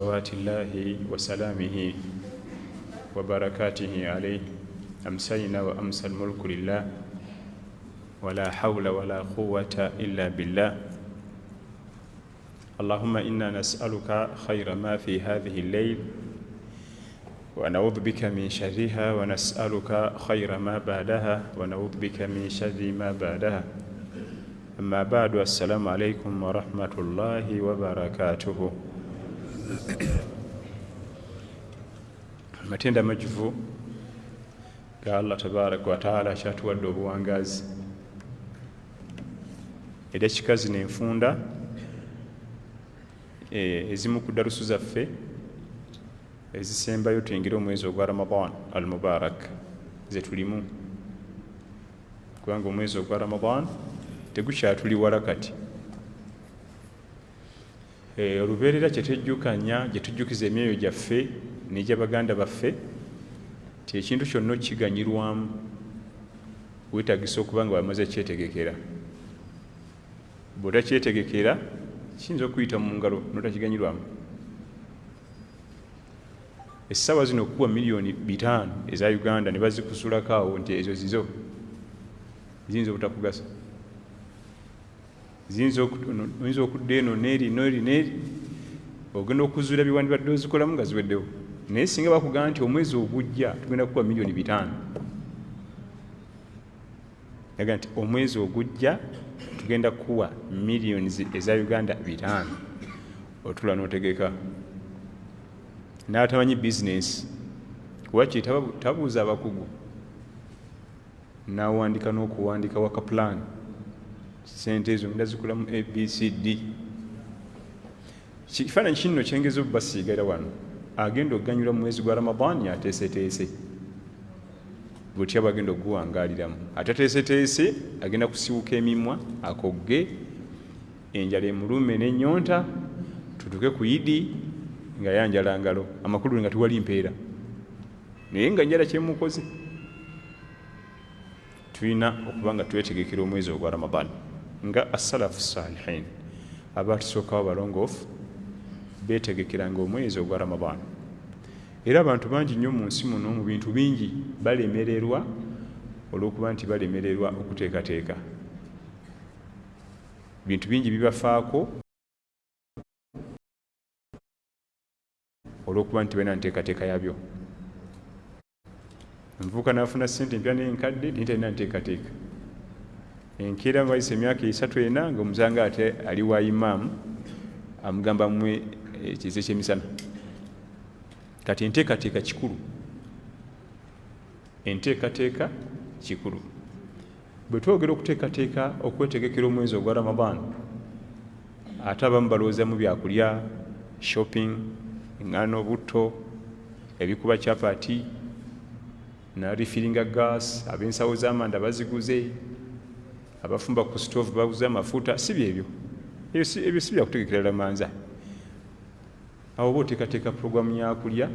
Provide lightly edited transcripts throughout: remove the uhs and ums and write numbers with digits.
صلوات الله وسلامه وبركاته عليه أمسينا وأمسى الملك لله ولا حول ولا قوة إلا بالله اللهم إنا نسألك خير ما في هذه الليل ونعوذ بك من شرها ونسألك خير ما بعدها ونعوذ بك من شر ما بعدها أما بعد السلام عليكم ورحمة الله وبركاته matenda majuvu ga Allah tabaraka wa taala kyatuwadde obuwangazi era kikazi n'enfunda ezimu ku darusu zaffe ezisembayo tuyingira omwezi ogwa Ramadan al Mubarak ze tulimu kubanga omwezi ogwa Ramadan tegukyatuli wala kati olubeerera kyetujjukanya gyetujjukiza emyoyo gyaffe n'egy'abaganda baffe ti ekintu kyonna okiganyirwamu weetagisa okuba nga bamaze kyetegekera bw'otakyetegekera kiyinza okuyita mu ngalo n'otakiganyirwamu essaawa zino okuwa miliyoni 5 eza Uganda ne bazikusulako awo nti ezo zizo ziyinza obutakugasa oyinza okudda eno n'eri ogenda okuzuula biwandibadde ozikolamu nga ziweddewo naye singa bakugamba nti omwezi ogujja tugenda kukuwa miliyoni 5 yaga nti omwezi ogujja tugenda kuwa miliyoni eza Uganda 5 otula n'otegeka n'atamanyi bizinesi kuwaki tabuuza abakugu n'awandika n'okuwandika waka plan sente ezo ngenda zikulamu ABCD kifaananyi kinno kyengeza obubasiiga era wano agenda okuganyula mu mwezi gwa Ramadan yateeseteese butya bwagenda okuguwangaaliramu atateeseteese agenda kusibuka emimwa akogge enjala emulume n'ennyonta tutuke ku Idi nga yanjala ngalo amakulu nga tuwali mpeera naye nga njala kyemukoze tulina okuba nga twetegekera omwezi ogwa Ramadan nga as-salafu salihin abatusookawo balongoofu beetegekeranga omwezi ogwa Ramadan era abantu bangi nnyo mu nsi muno mu bintu bingi balemererwa olw'okuba nti balemererwa okuteekateeka bintu bingi bibafaako olw'okuba nti balina nteekateeka yabyo nvuuka n'afuna ssente empya n'enkadde naye talina nteekateeka enkeera bayise emyaka 3 ena ng'omuzanga ate ali wa Imam amugamba mmwe ekize ky'emisana kati enteekateeka kikulu enteekateeka kikulu bwe twogera okuteekateeka okwetegekera omwezi ogwa Ramadan ate abamu balowoozamu byakulya shopping eŋŋaano butto ebikuba kyapati na refilinga gas ab'ensawo z'amanda baziguze abafumba ku stove baguze amafuta si byebyo ebyo si byakutegekera lamanza awo oba oteekateeka puroguramu yakulya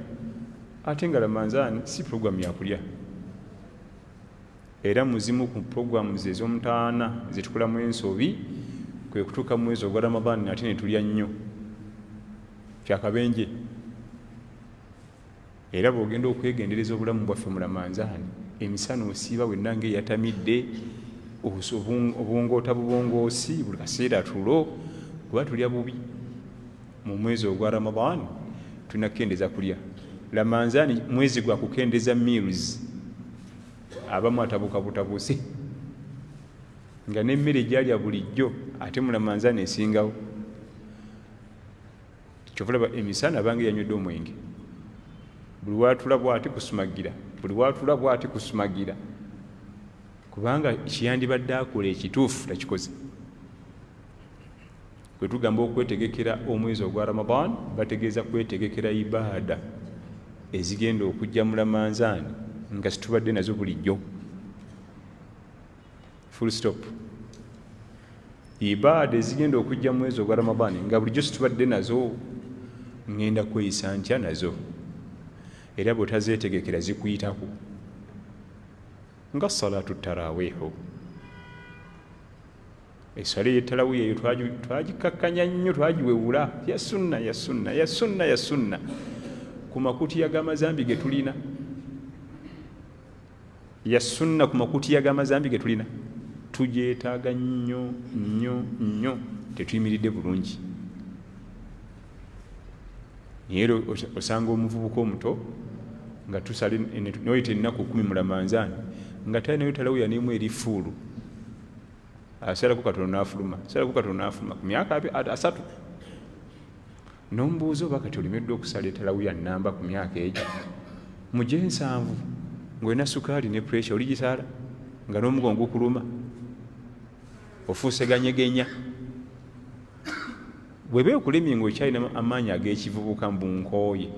ate nga lamanzaani si puroguramu yakulya era muzimu ku puroguramu ze ez'omutaana zetukolamu ensobi kwe kutuuka mu mwezi ogwa Ramadan ate ne tulya nnyo kyakabenje era bw'ogenda okwegendereza obulamu bwaffe mu lamanzaani emisana osiiba wenna ng'eyatamidde obwongoota bubongoosi buli kaseera tulo kuba tulya bubi mu mwezi ogwa Ramadan tulina kukendeeza kulya lamanzaani mwezi gwa kukendeeza meals abamu atabukabutabuuse nga n'emmere gyalya bulijjo ate mu lamanzaani esingawo kyovulaba emisana bange yanywedde omwenge buli watula bw'ati kusumagira buli watula bw'ati kusumagira kubanga kiyandibadde akola ekituufu takikoze kwe tugamba okwetegekera omwezi ogwa Ramadan bategeeza kwetegekera ibaada ezigenda okujja mu lamanzaani nga situbadde nazo bulijjo full stop ibaada ezigenda okujja mu mwezi ogwa Ramadan nga bulijjo situbadde nazo ngenda kweyisa ntya nazo era bw'otazeetegekera zikuyitako nga salatu tarawihu Eswala y'ettalawiya eyo twagikakkanya nnyo, twagiwewula ya sunna ya sunna ya sunna ya sunna ku makutiya g'amazambi ge tulina, ya sunna ku makutiya g'amazambi ge tulina, tugyetaaga nnyo nnyo nnyo, tetuyimiridde bulungi. Naye osanga omuvubuka omuto nga tusala noyita ennaku 10 mu Ramadhan nga talinayo talawiya n'emu eri fuulu, asalako katono n'afuluma, asalako katono n'afuluma ku myaka 3. N'omubuuza oba kati olemeddwa okusala ettalawiya nnamba ku myaka egyo mu gye 7 ng'olina sukaali ne pressure oligisala nga n'omugongo kuluma, ofuuse ganyegenya. Bw'eba okulemye ng'okyalina amaanyi ag'ekivubuka mbunkooye,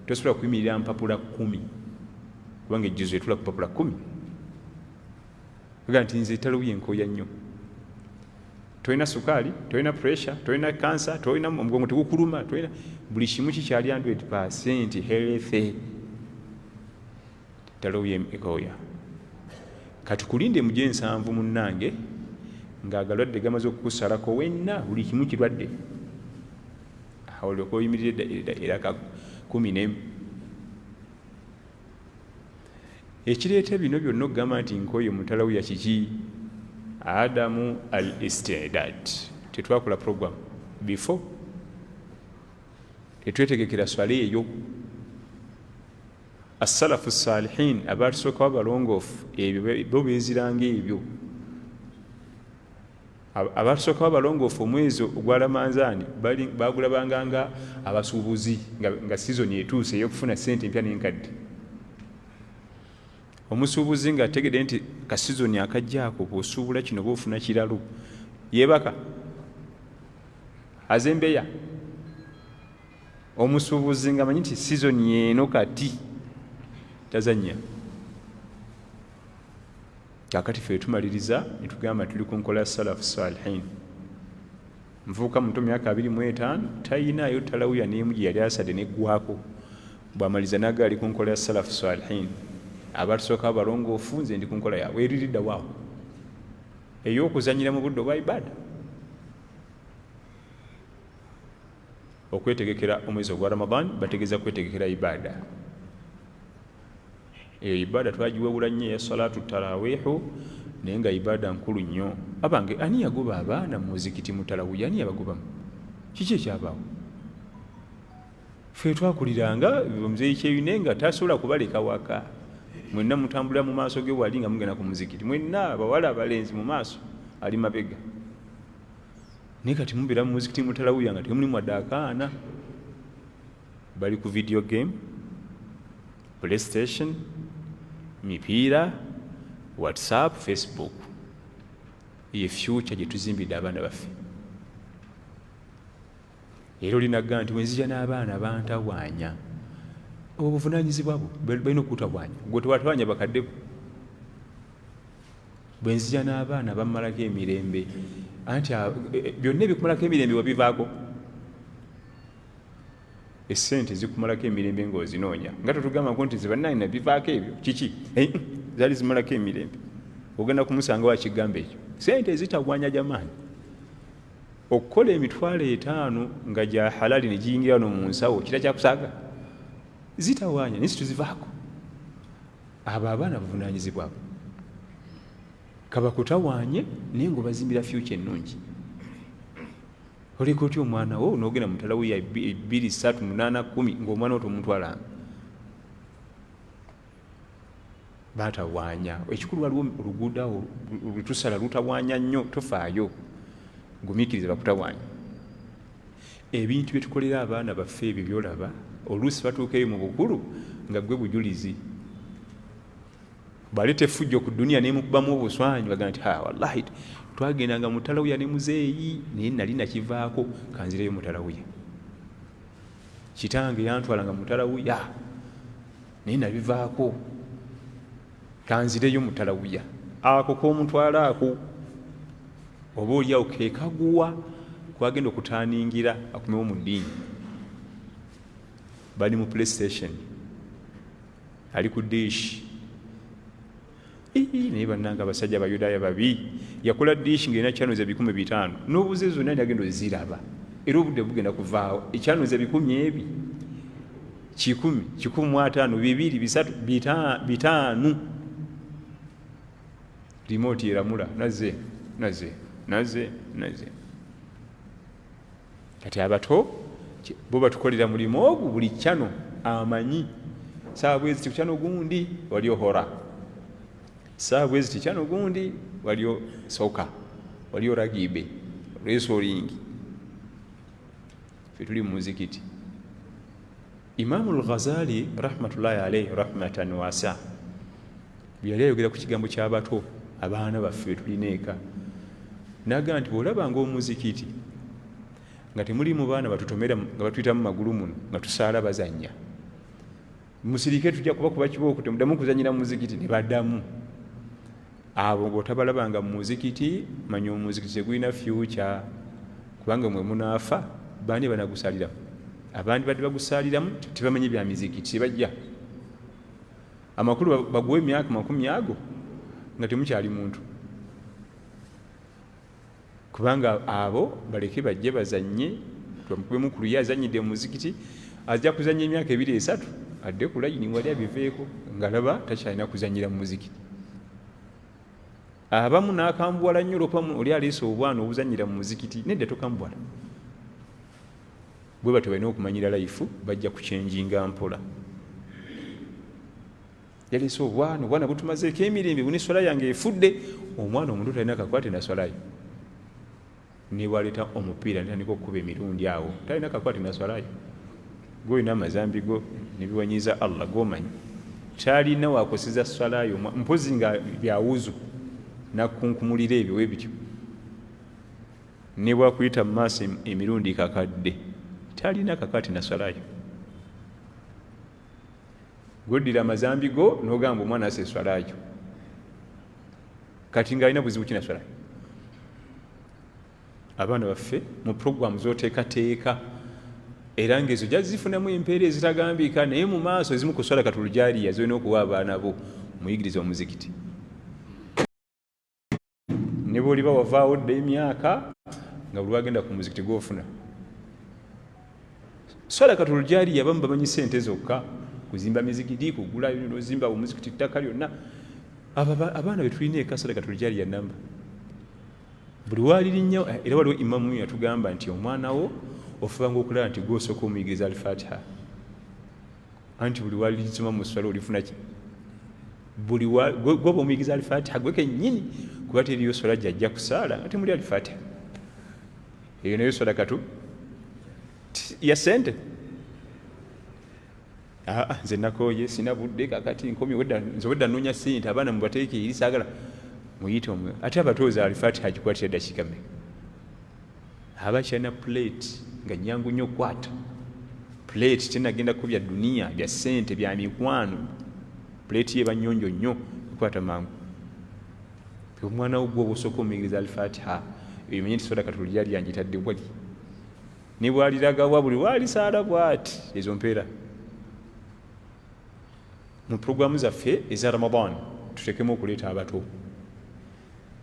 tosobola kuyimirira mpapula 10 kubanga ejjuzo etula ku papula 10. Oga nti nze ettalawiya enkooya nnyo. Tolina sukaali, tolina pressure, tolina kansa, tolina omugongo tegukuluma, tolina buli kimu kikyali 100% healthy. Ettalawiya ekooya. Kati kulinde mu gye 7 munnange ng'agalwadde gamaze okukusalako wenna buli kimu kirwadde. Awo olyoka oyimiridde era 11. Ekireeta bino byonna okugamba nti nkooye mu ttalawiya kiki? Adamu al-istidad. Tetwakola program before, tetwetegekera swala eyo. As-salafu salihin abatusooka abalongoofu ebyo bo beeziranga ebyo. Abatusooka abalongoofu omwezi ogwa Ramadhan bagulabanga nga abasuubuzi nga sizoni etuuse ey'okufuna ssente empya n'enkadde. Omusuubuzi nga ategedde nti ka sizoni akajjaako bw'osuubula kino bw'ofuna kiralo, yeebaka azembeya. Omusuubuzi nga amanyi nti sizoni eno kati tazannya. Kakati ffe tumaliriza ne tugamba tuli ku nkola ya salafu salihin. Muvubuka muto myaka 25 tayinaayo ttalawiya n'emu gye yali asadde n'eggwako, bw'amaliza n'agaali ku nkola ya salafu salihin. Abatusooka abalongoofu nze ndi ku nkola yaabwe eriridda waawo ey'okuzannyira mu budde obwa ibaada. Okwetegekera omwezi ogwa Ramadhan bategeeza kwetegekera ibaada. Eyo ibaada twagiwewula nnyo eya salatu tarawihu, naye nga ibaada nkulu nnyo. Abange ani yagoba abaana mu muzikiti mu tarawiya? Ani yabagobamu? Kiki ekyabaawo? Ffe twakuliranga Omuzeeyi Kyeyune nga tasobola kubaleka waka. Mwenna mutambulira mu maaso ge wali nga mugenda ku muzikiti, mwenna abawala abalenzi mu maaso ali mabega. Naye kati mubeera mu muzikiti mu tarawiya nga temuli mwadde akaana, bali ku video game, PlayStation, mipiira, WhatsApp, Facebook. Ye future gye tuzimbidde abaana baffe. Era olinaga nti wenzija n'abaana bantawaanya, obwo buvunaanyizibwa bwo balina okutawaanya. Gwe tewatawaanya bakadde bo. Bwe nzija n'abaana bammalako emirembe, anti byonna ebikumalako emirembe wabivaako. Essente zikumalako emirembe ng'ozinoonya nga tetugambako nti zibannanina bivaako ebyo kiki zaali zimalako emirembe. Ogenda kumusanga wakigamba ekyo. Sente zitawaanya jamaani. Okukola emitwalo 5 nga gya halali ne giyingira no mu nsawo kira kyakusaaga zitawaanya, naye situzivaako. Abo abaana buvunaanyizibwa bwo. Kabakutawaanye naye ng'obazimbira future ennungi. Oleka otya omwana wo n'ogenda mu ttalawiya 2, 3, 8, 10 ng'omwana wo tomutwalanga? Batawaanya. Ekikulu waliwo oluguudo awo lwetusala lutawaanya nnyo, tofaayo. Gumiikiriza bakutawaanya. Ebintu bye tukolera abaana baffe ebyo byolaba, oluusi batuuka eyo mu bukulu nga gwe bujulizi. Baleeta effujjo ku dduniya n'emukubamu obuswanyu baga nti wallahi twagendanga mu ttalawiya ne muzeeyi naye nali nakivaako kanzireyo mu ttalawiya. Kitange yantwalanga mu ttalawiya naye nabivaako kanzireyo mu ttalawiya. Ako k'omutwala ako oba oliawo kekaguwa kwagenda okutaaningira akumewo mu ddiini. Bali mu PlayStation, ali ku dish, naye bannanga abasajja abayudaaya babi yakola dishi ng'erina channels 500 n'obuze zonna agenda oziraba era obudde bugenda kuvaawo channels 100 1,000 1,500 200 300 5 remote eramula naze kati abato bo batukolera mulimu ogwo buli channel amanyi saabwezi ku channel gundi waliyo hora saabwezi channel gundi waliyo soka waliyo ragibe wrestling fituli muzikiti. Imam al-Ghazali rahmatullahi alayhi rahmatan wasa byali ayogera ku kigambo ky'abato abaana baffe tulina eka naga nti bw'olabanga omuzikiti nga temuli mu baana batutomera nga batuyitamu magulu muno nga tusaala bazannya musirike tujja kuba kibooko temudamu kuzanyira mu muzikiti ne baddamu abo bw'otabalabanga mu muzikiti manya omuzikiti tegulina future kubanga mwe munaafa bani banagusaliramu abandi badde bagusaliramu tebamanyi bya mizikiti bajja amakulu baguwe emyaka 10 ago nga temukyali muntu kubanga abo baleke bajje bazanye twamukube mukulu yazanyide mu muzikiti ajja kuzanya emyaka 2-3 adde ku layini wali abiveeko ngalaba takyalina kuzanyira mu muzikiti abamu n'akambuwala nnyo lopamu oli aleese obwana obuzanyira mu muzikiti nedda tokambuwala bwe batyo balina okumanyira life bajja kucyenjinga mpola yaleese obwana butumazeeko emirembe buni swala yange efudde omwana omuntu talina kakwate na swalayo nibwaleeta omupiira ntandika okukuba emirundi awo talina kakwate na swalayo golina amazambi go nebiwanyiza Allah gomanyi kyalina wakoseza swalayo mpozi nga byawuzu nakunkumulira ebyo webityo nibwakuyita mu maaso emirundi kakadde talina kakati na swalayo goddira amazambi go n'ogamba omwana ase swalayo kati ng'alina buzibu ki na swalayo. Abaana baffe mu programu z'oteekateeka era ng'ezo jazifunamu empeera ezitagambika naye mu maaso ezimu ku swala katulujaliya zolina okuwa abaana bo muyigiriza omuzikiti ne bw'oliba wavaawo dda emyaka nga buli wagenda ku muzikiti gw'ofuna swala katulujaliya abamu bamanyi sente zokka kuzimba mizikiti kugula nozimba omuzikiti ttaka lyonna abaana betulina eka swala katulujaliya namba buli waaliri nnyo era waliwo imamu yatugamba nti omwana wo ofubanga okulaba nti gwosooka omuyigiriza al-Fatiha anti buli waaliri nsoma mu swala olifuna ki gwoba omuyigiriza al-Fatiha gwe kennyini kuba teriyo swala gyajja kusaala nga temuli al-Fatiha eyo nayo swala katu ya sente nze nakooye sina budde kakati nkomye nze wedda nnoonya sente abaana mubateeke eri saagala muyite omwe ate abatooza al-Fatiha agikwatira eddakiika mmeka aba kyalina plate nga nnyangu nnyo okwata plate tenagenda ku bya duniya bya sente bya mikwano plate ye bannyonjo nnyo ekwata mangu omwana wo gwe obusooka omuyigiriza al-Fatiha ebimenye nti swala katulujali yanjitadde wali ne bwaliragawa buli waalisaala bwati ezo mpeera mu programu zaffe eza Ramadan tutekemu okuleeta abato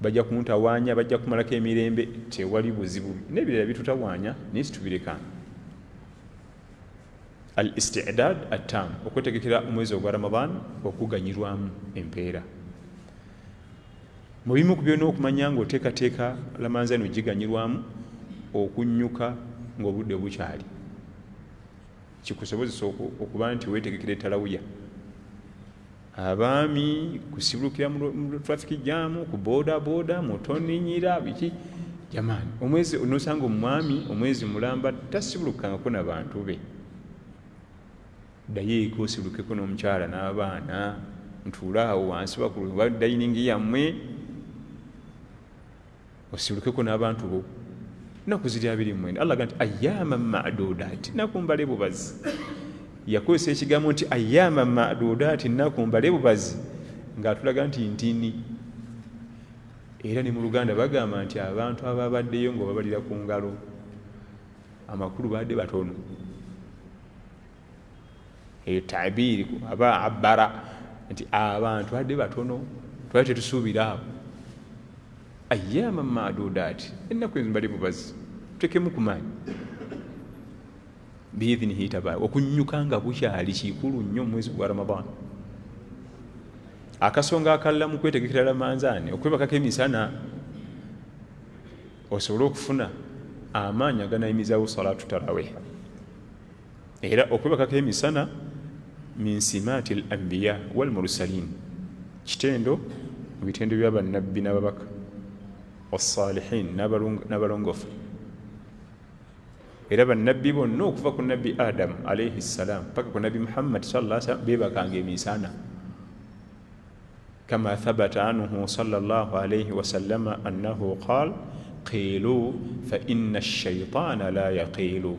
bajja kumutawaanya bajja kumalako emirembe tewali buzibu n'ebirala bitutawaanya naye situbirekanga al-istidad at-tam okwetegekera omwezi ogwa Ramadan okuganyirwamu empeera mu bimu ku byonna okumanya ng'oteekateeka lamanzaani ogiganyirwamu okunnyuka ng'obudde bukyali kikusobozesa okuba nti weetegekera etalawiya abaami kusibulukira mu traffic jam ku boda mutoninyira biki jamani omwezi onosanga omwami omwezi mulamba tasibulukangako n'abantu be dayeeko osibulukeko n'omukyala n'abaana ntuulaawo wansi bakulu dayiningi yammwe osibulukeko n'abantu bo naku ziri 29 Allah gamba nti ayyama ma'dudat nakumbale bubazi yakozesa ekigambo nti ayyama ma'dudat nakumbale bubazi ng'atulaga nti ntini era ne mu Luganda bagamba nti abantu ababaddeyo ng'obabalira ku ngalo amakulu badde batono eyo tabiri aba abara nti abantu badde batono twali tetusuubira abo ayyama maadudaati ennaku ezo mbali bubazi tutekemu ku maanyi biidhinihi tabaaraka okunnyuka nga bukyali kikulu nnyo mu mwezi gwa Ramadan. Akasonga akalala mu kwetegekera Ramanzaani okwebakako emisana osobole okufuna amaanyi aganayimizaawo salaatu tarawih. Era okwebakako emisana min simaati al anbiya wal mursalin, kitendo mu bitendo bya bannabbi n'ababaka wassalihin n'abalongofu. Era bannabbi bonna okuva ku nabbi Adamu alayhi salaam paka ku nabbi Muhammad sallallahu alaihi wasallam beebakanga emisana, kama thabata anhu sallallahu alayhi wasallam annahu qaal qiilu fa inna ash-shaytaana la yaqiilu.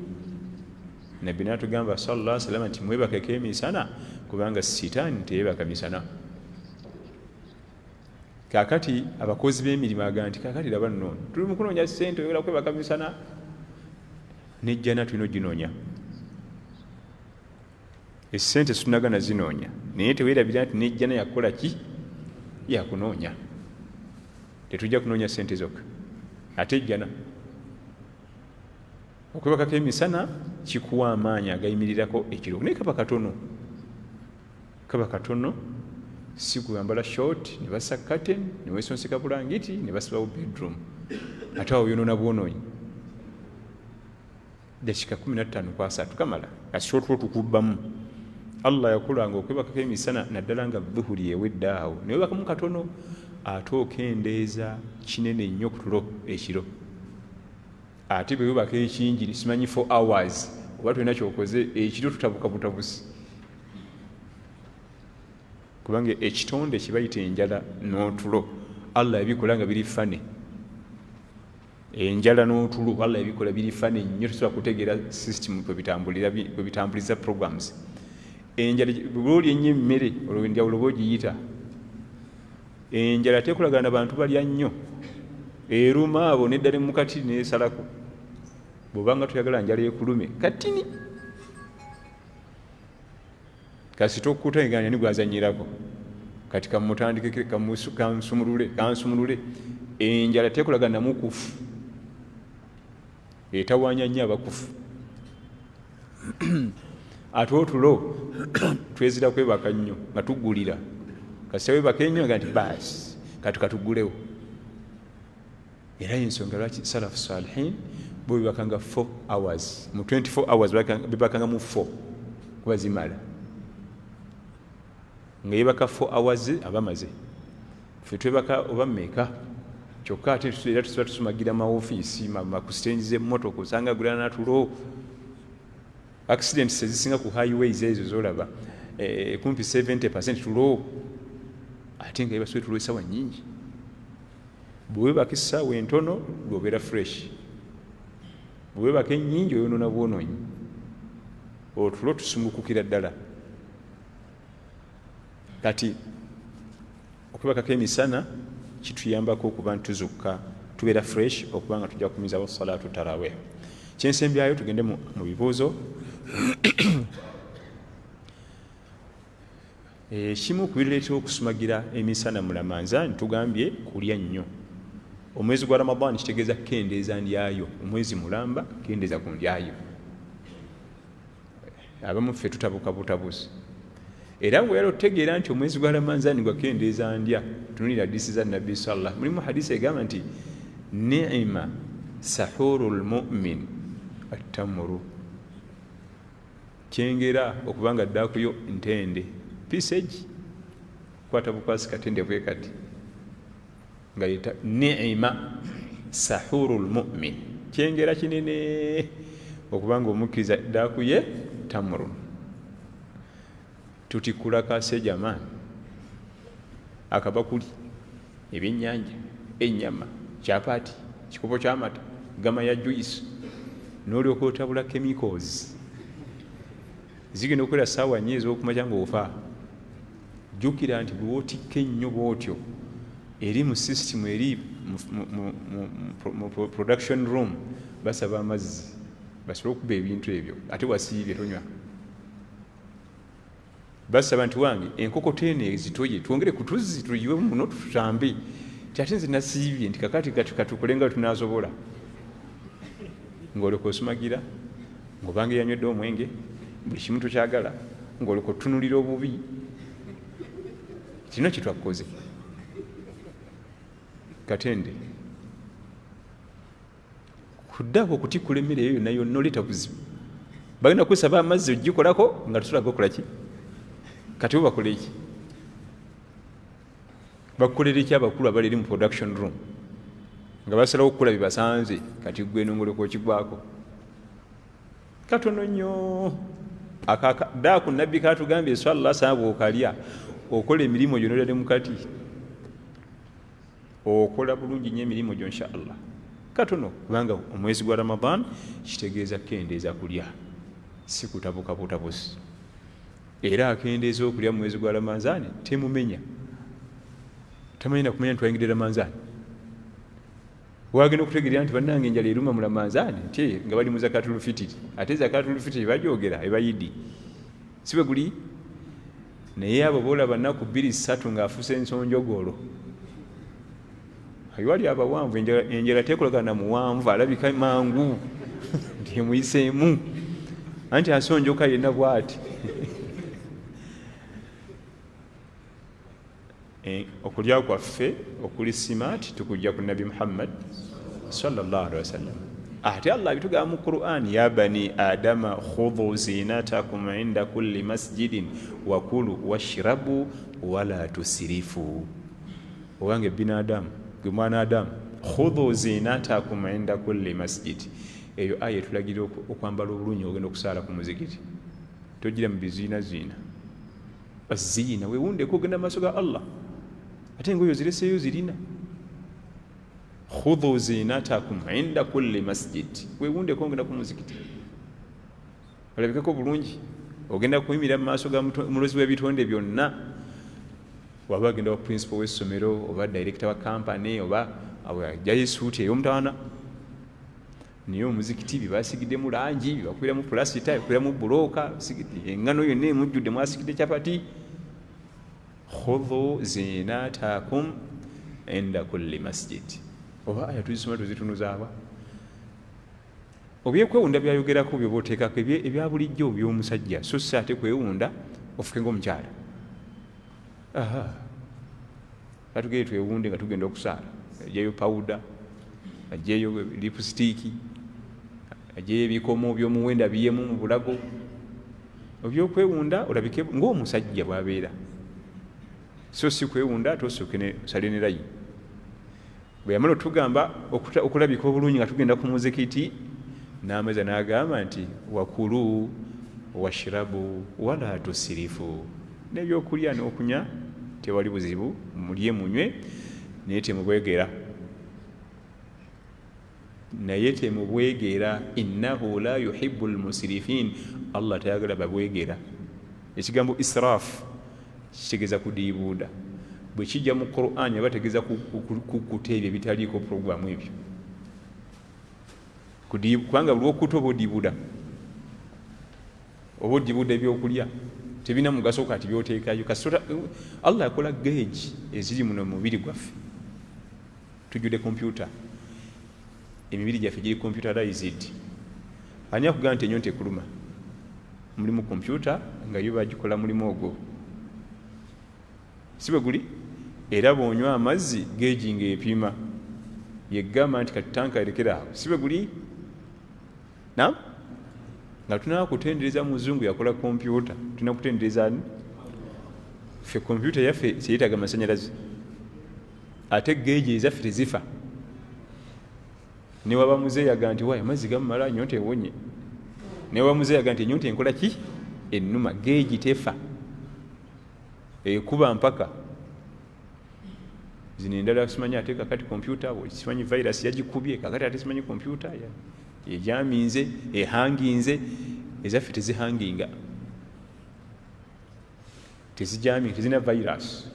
Nabbi natugamba sallallahu alayhi wasallam nti mwebakeko emisana kubanga sitaani teyeebaka misana. Kakati abakozi b'emirimu aga nti kakati laba nno tuli mu kunoonya ssente oyagala kwebaka misana, nejjana tulina oginoonya. Essente situnagana zinoonya naye teweerabira nti nejjana yakukola ki, yakunoonya. Tetujja kunoonya ssente zokka ate ejjana. Okwebakako emisana kikuwa amaanyi agayimirirako ekiro naye kaba katono, kaba katono. Si kuyambala short ne basa curtain ne wesonseka bulangiti ne basibawo bedroom ate awo yonoona bwonoonyi. Dakika 15 kwasatu kamala asootu tukubbamu. Allah yakulanga okwebakako emisana naddala nga dhuhuri ewedde awo ne webakamu katono ate okendeeza kinene nnyo ku tulo ekiro. Ate bwe webaka ekingi simanyi 4 hours oba tulina kyokoze ekiro tutabuka butabusi, kubanga ekitonde kibayita enjala n'otulo Allah yabikola nga biri fane. Enjala n'otulo Allah yabikola biri fane nnyo, tusobola kutegeera system kwe bitambuliza programs. Enjala bw'olya ennyo emmere olwo njawulo bw'ogiyita. Enjala tekolagana na bantu balya nnyo, eruma abo neddala mu katini neesalako. Bw'obanga tuyagala njala ekulume katini kasita okutayiganya ni gwazanyirako kati kamutandike kansumulule. Enjala tekolagana na mukufu, etawanya nnyo abakufu. Ate otulo twezira kwebaka nnyo nga tuggulira, kasita webaka ennyo nga nti baasi kati katuggulewo. Era ensonga lwaki salafu salihin bo bebakanga 4 hours mu 24 hours bebakanga mu 4 kuba zimala. Nga yebaka 4 hours abamaze. Ffe twebaka oba mmeka kyokka ate era tusiba tusumagira maofiisi makusitenji z'emmotoka osanga gulana natulo. Accidents ezisinga ku highways ezo zolaba kumpi 70% tulo, ate nga yebaswe tulo esawa nnyingi. Bwebaka essaawa entono lwobeera fresh, bwebaka ennyingi oyonoona bwonoonyi. Otulo tusungukukira ddala. Kati okwebakako emisana kituyambako okuba ntuzukka tubeera fresh okuba nga tujja kumizawo salaatu tarawih. Kyensembyayo tugende mu bibuuzo. Kimu ku bireetera okusumagira emisana mu Ramanzaani tugambye kulya nnyo. Omwezi gwa Ramadan kitegeeza kendeeza ndyayo, omwezi mulamba kendeeza ku ndyayo. Abamu ffe tutabuka butabuzi. Era bwe yali otegeera nti omwezi gwa Ramanzaani gwa kendeeza ndya, tunulira hadiisi za Nabbi sallallahu. Mulimu hadiisi egamba nti ni'ma sahurul mu'min at-tamru. Kyengera okubanga ddakuyo ntende pisage kwata bukwasi katende bwe kati nga yita ni'ma sahurul mu'min. Kyengera kinene okubanga omukkiriza ddakuye tamru. Tutikula kase jamani, akabakuli, ebyennyanja, ennyama, kyapati, kikopo ky'amata, gama ya juice, n'olyoka otabula chemicals zigenda okukola ssaawa nnyo ez'okumakya ng'ofa. Jjukira nti bwe wootikka ennyo bw'otyo eri mu system eri mu production room basaba amazzi basobole okuba ebintu ebyo ate wasiibye tonywa. basaba nti wange enkokoteene ezitoye twongere kutuzzi tuyiwe muno tutambe ate nze nasiibye nti kakati katukole nga tunasobola ng'olyoka osumagira ng'obanga yanywedde omwenge buli kimu tokyagala ng'olyoka otunulira obubi kino kyetwakoze katende kuddaako okutikkula emmere eyo yonna yonna oleeta buzibu bagenda kusaba amazzi ogikolako nga tutulaga okola ki kati bo bakole ki bakukolera eki abakulu abali eri mu production room nga basalawo okukola bye basanze kati gwe nongoleko okigwako katono nnyo daaku nabbi katugambye swalla saaba okalya okola emirimu gyo nolya ne mukati okola bulungi nnyo emirimu gyo inshaallah katono kubanga omwezi gwa Ramadan kitegeeza kendeeza kulya si kutabukabutabusi era akendeeza okulya mu mwezi gwa Ramadan temumenya tamanyina kumenya ntwayingidde Ramadan wagenda okutegerera nti bannange enjala eruma mu Ramadan nti nga bali mu zakatul fitiri ate zakatul fitiri bajogera ebayidi si bwe guli naye abo boolaba nnaku 2-3 ng'afuuse ensonjogolo ayiwali abawanvu enjala tekolagana muwanvu alabika mangu nti emuyiseemu anti asonjoka yenna bw'ati okulya kwaffe okuli simaati tukujja ku nabi Muhammad sallallahu alaihi wasallam ate Allah bitugamba mu Qur'an ya bani adama khudhu zinatakum inda kulli masjidin wa kulu washrabu wala tusirifu owange binadamu gwe mwana adamu khudhu zinatakum inda kulli masjid eyo aya tulagira okwambala obulungi ogenda okusaala ku muzikiti togira mu biziina bazina wewundeko ogenda mu maaso ga Allah ate ngoyo zireseeyo zirina khudhu zinatakum inda kulli masjid wewundeko ogenda ku muzikiti olabikeko bulungi ogenda kuyimira mu maaso ga mulozi w'ebitonde byonna waba agenda wa principal w'essomero oba director wa company oba ajjayo esuuti ey'omutawana naye omuzikiti bibasigiddemu langi bibakwiramu pulasita bibakwiramu bulooka engano yonna emujjudde mwasigidde capati khudhu zinatakum inda kulli masjid oba aya tuzisoma tuzitunuzaaba obyekwewunda byayogerako byoba oteekako ebya bulijjo by'omusajja so si ate kwewunda ofuke ng'omukyala katugere twewunde nga tugenda okusaala ajjayo pawuda ajjayo lipusitiiki ajjayo ebikomo by'omuwenda biyemu mu bulago ebyokwewunda olabike ng'omusajja bw'abeera so si kwewunda tosooke sale ne layi bwe yamala otugamba okulabika obulungi nga tugenda ku muzikiti n'ameza n'agamba nti wakulu washrabu wala tusirifu n'ebyokulya n'okunya tewali buzibu mulye munywe naye temubwegera innahu la yuhibbu almusrifin Allah tayagala babwegera ekigambo israf kitegeeza kudiibuuda bwe kijja mu Qur'an yabategeeza kukuta ebyo bitaliiko programu ebyo kubanga buli okuta oba odiibuuda ebyokulya tebina mugaso kati byoteekayo kasota Allah yakola geegi eziri muno mubiri gwaffe tujjudde kompyuta emibiri gyaffe giri computerized ani akugamba nti ennyonta ekuluma mulimu kompyuta nga yo bagikola mulimu ogwo si bwe guli era bw'onywa amazzi geegi ng'epima yeggamba nti kati tanka erekera awo si bwe guli nam nga tunaba kutendereza muzungu yakola kompyuta tulina kutendereza ani ffe kompyuta yaffe kyeyetaga amasanyalazi ate geegi ezaffe tezifa newaba muzeeyaga nti wayi amazzi gamumala ennyonta ewonye newaba muzeeyaga nti ennyonta enkola ki ennuma geegi tefa ekuba mpaka zino endala simanyi ate kakati kompyuta simanyi virus yagikubye kakati ate simanyi kompyuta ejaminze ehanginze ezaffe tezihanginga tezijaminga tezina virus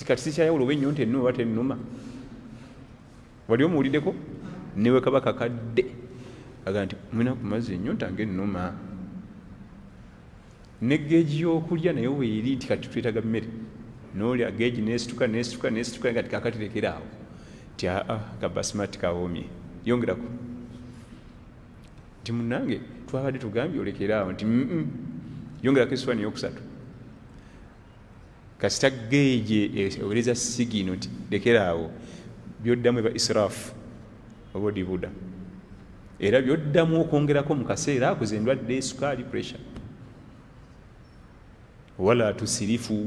kati sikyayawula oba ennyonta ennuma oba tennuma wali omuwuliddeko newe kaba kakadde aga nti mwina ku mazzi ennyonta ng'ennuma ne geegi y'okulya naye weeri nti kati twetaaga mmere n'olya geegi nesituka kati kakati lekeraawo ti kabasmati kawoomye yongerako nti munnange twabadde tugambye olekeraawo nti yongerako essuwaani eyokusatu kasita geegi ewereza sigino nti lekeraawo byoddamu eba israafu oba odibuda era byoddamu okwongerako mu kaseera ako zendwadde sukaali pressure wala tusirifu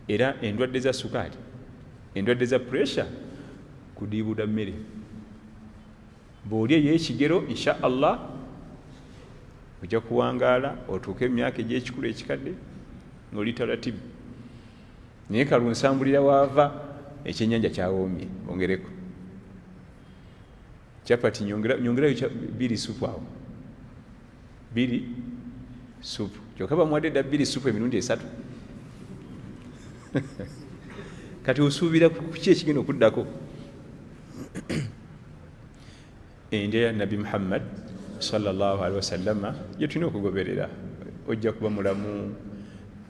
era endwadde za sukaali endwadde za pressure kudibuda mmere bw'olya ey'ekigero insha allah ojja kuwangaala otuuke emyaka egy'ekikulu ekikadde ng'oli taratibu naye kalunsambulira waava ekyennyanja kyawoomye bongereko chapati nyongerayo 2 supu awo 2 supu kyokka bamuwadde dda 2 supu emirundi 3 kati osuubira kuki ekigenda okuddako endya ya nabi muhammad sallallahu alaihi wasallama gye tulina okugoberera ojja kuba mulamu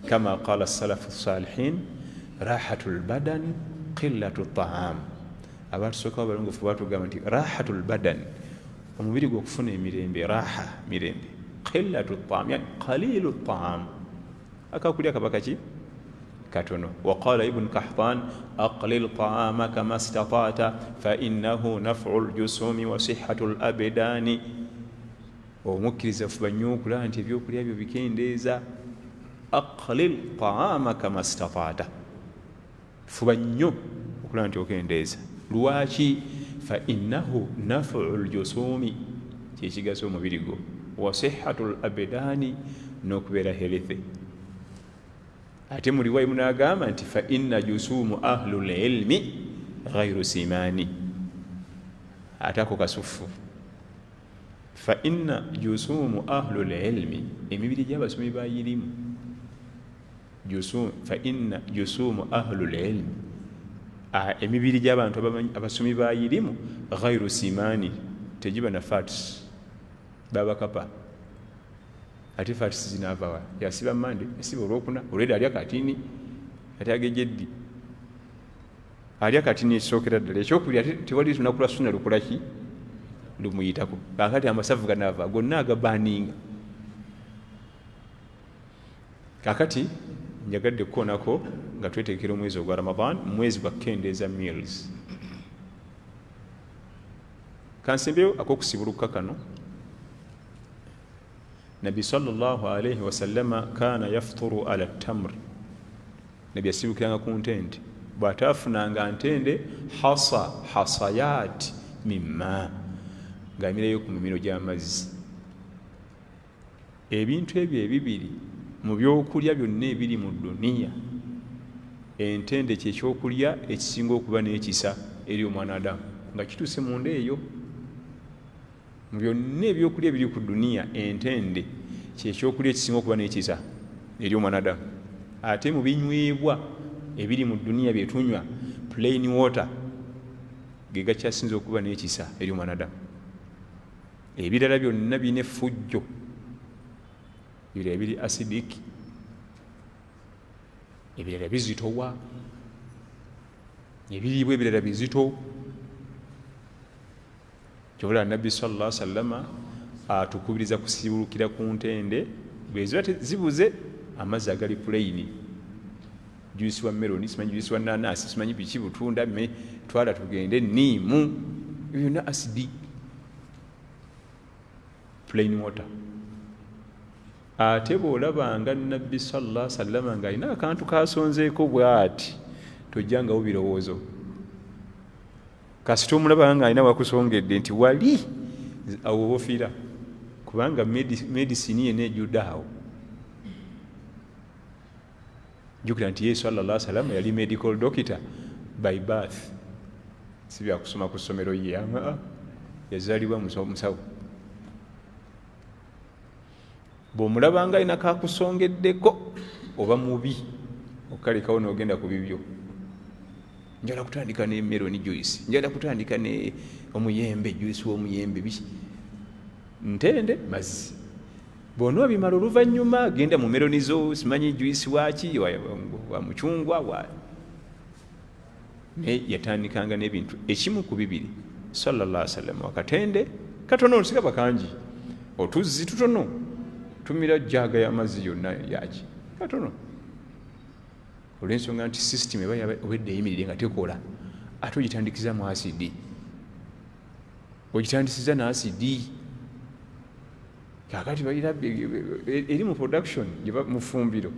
kama qala salafu salihin rahatu lbadan qillatu taam abatusookawo balongofu batugamba nti rahatu lbadan omubiri gwe okufuna emirembe raha mirembe qillatu taam yani qalilu taam akakulya kaba kaki katono waqala ibn kahtan aqlil taamaka ma statata fainahu nafu ljusumi wa sihatu labdani omukkiriza fuba nnyo okulaba nti ebyokulya byo bikendeeza aqlil taamaka ma statata fuba nnyo okulaba nti okendeeza lwaki fainahu nafu ljusumi kyekigasa omubiri gwo wa sihatu labdani n'okubeera herethe ate mu riwaya munagamba nti fa inna jusumu ahlu lilmi ghairu simani ate ako kasufu fa inna jusumu ahlu lilmi emibiri gy'abasomi bayirimu fa inna jusumu ahlu lilmi emibiri gy'abantu abasomi bayirimu ghairu simani tegiba na fats babakapa ate fats zinavawa yasiba mande yasiba olwokuna olweda alya katini ate agejeddi alya katini ekisookera ddala ekyokulya tewali tunakula suna lukolaki lumuyitako kakati amasavu ganava gonna agabaninga kakati njagadde kukoonako nga twetegekera omwezi ogwa ramadan mwezi gwa kendeeza meals kansembeyo akokusibuluka kano nabi sallallahu alaihi wasallama kana yafturu ala tamri nabi yasibukiranga ku ntende bw'ataafunanga ntende hasayat mimma ng'amirayo ku mimiro gy'amazzi ebintu ebyo ebibiri mu byokulya byonna ebiri mu duniya entende kyekyokulya ekisinga okuba n'ekisa eri omwana adamu nga kituuse munda eyo mu byonna ebyokulya ebiri ku duniya entende kyekyokulya ekisinga okuba n'ekisa eri omwana adamu ate mu binywebwa ebiri mu duniya byetunywa plain water ge gakyasinza okuba n'ekisa eri omwana adamu ebirala byonna birina effujjo ebirala biri acidic ebirala bizitowa ebiriibwa ebirala bizito kyobula nabbi sallallahu alaihi wasallama atukubiriza kusibulukira ku ntende bweziba zibuze amazzi agali pulaini juisi wa meloni simanyi juisi wa nanasi simanyi biki butunda twala tugende niimu byonna asidi plain water ate bw'olabanga nabbi sallallahu alaihi wasallama ng'alina akantu kasonzeeko bw'ati tojjangawo birowoozo kasita omulabanga ng'alina wakusongedde nti wali awo oba ofiira kubanga medisini yena ejjudde awo jjukira nti yesu sallallahu alaihi wasallama yali medical doctor by birth si byakusoma ku ssomero ye yazaalibwa musawo bw'omulabanga alina kakusongeddeko oba mubi okalekawo n'ogenda ku bibyo njala kutandika ne meloni juice njala kutandika ne omuyembe juice w'omuyembe biki ntende mazzi bw'onooba bimala oluvannyuma genda mu meronizo simanyi juisi waki wa mucungwa naye yatandikanga n'ebintu ekimu ku bibiri sallallahu alaihi wasallam akatende katono osigaba kangi otuzzi tutono tumira jjaaga y'amazzi yonna yaki katono olw'ensonga nti system eba obedde eyimirire nga tekola ate ogitandikiza mu asidi ogitandisiza na asidi kakati balira eri mu production mu fumbiro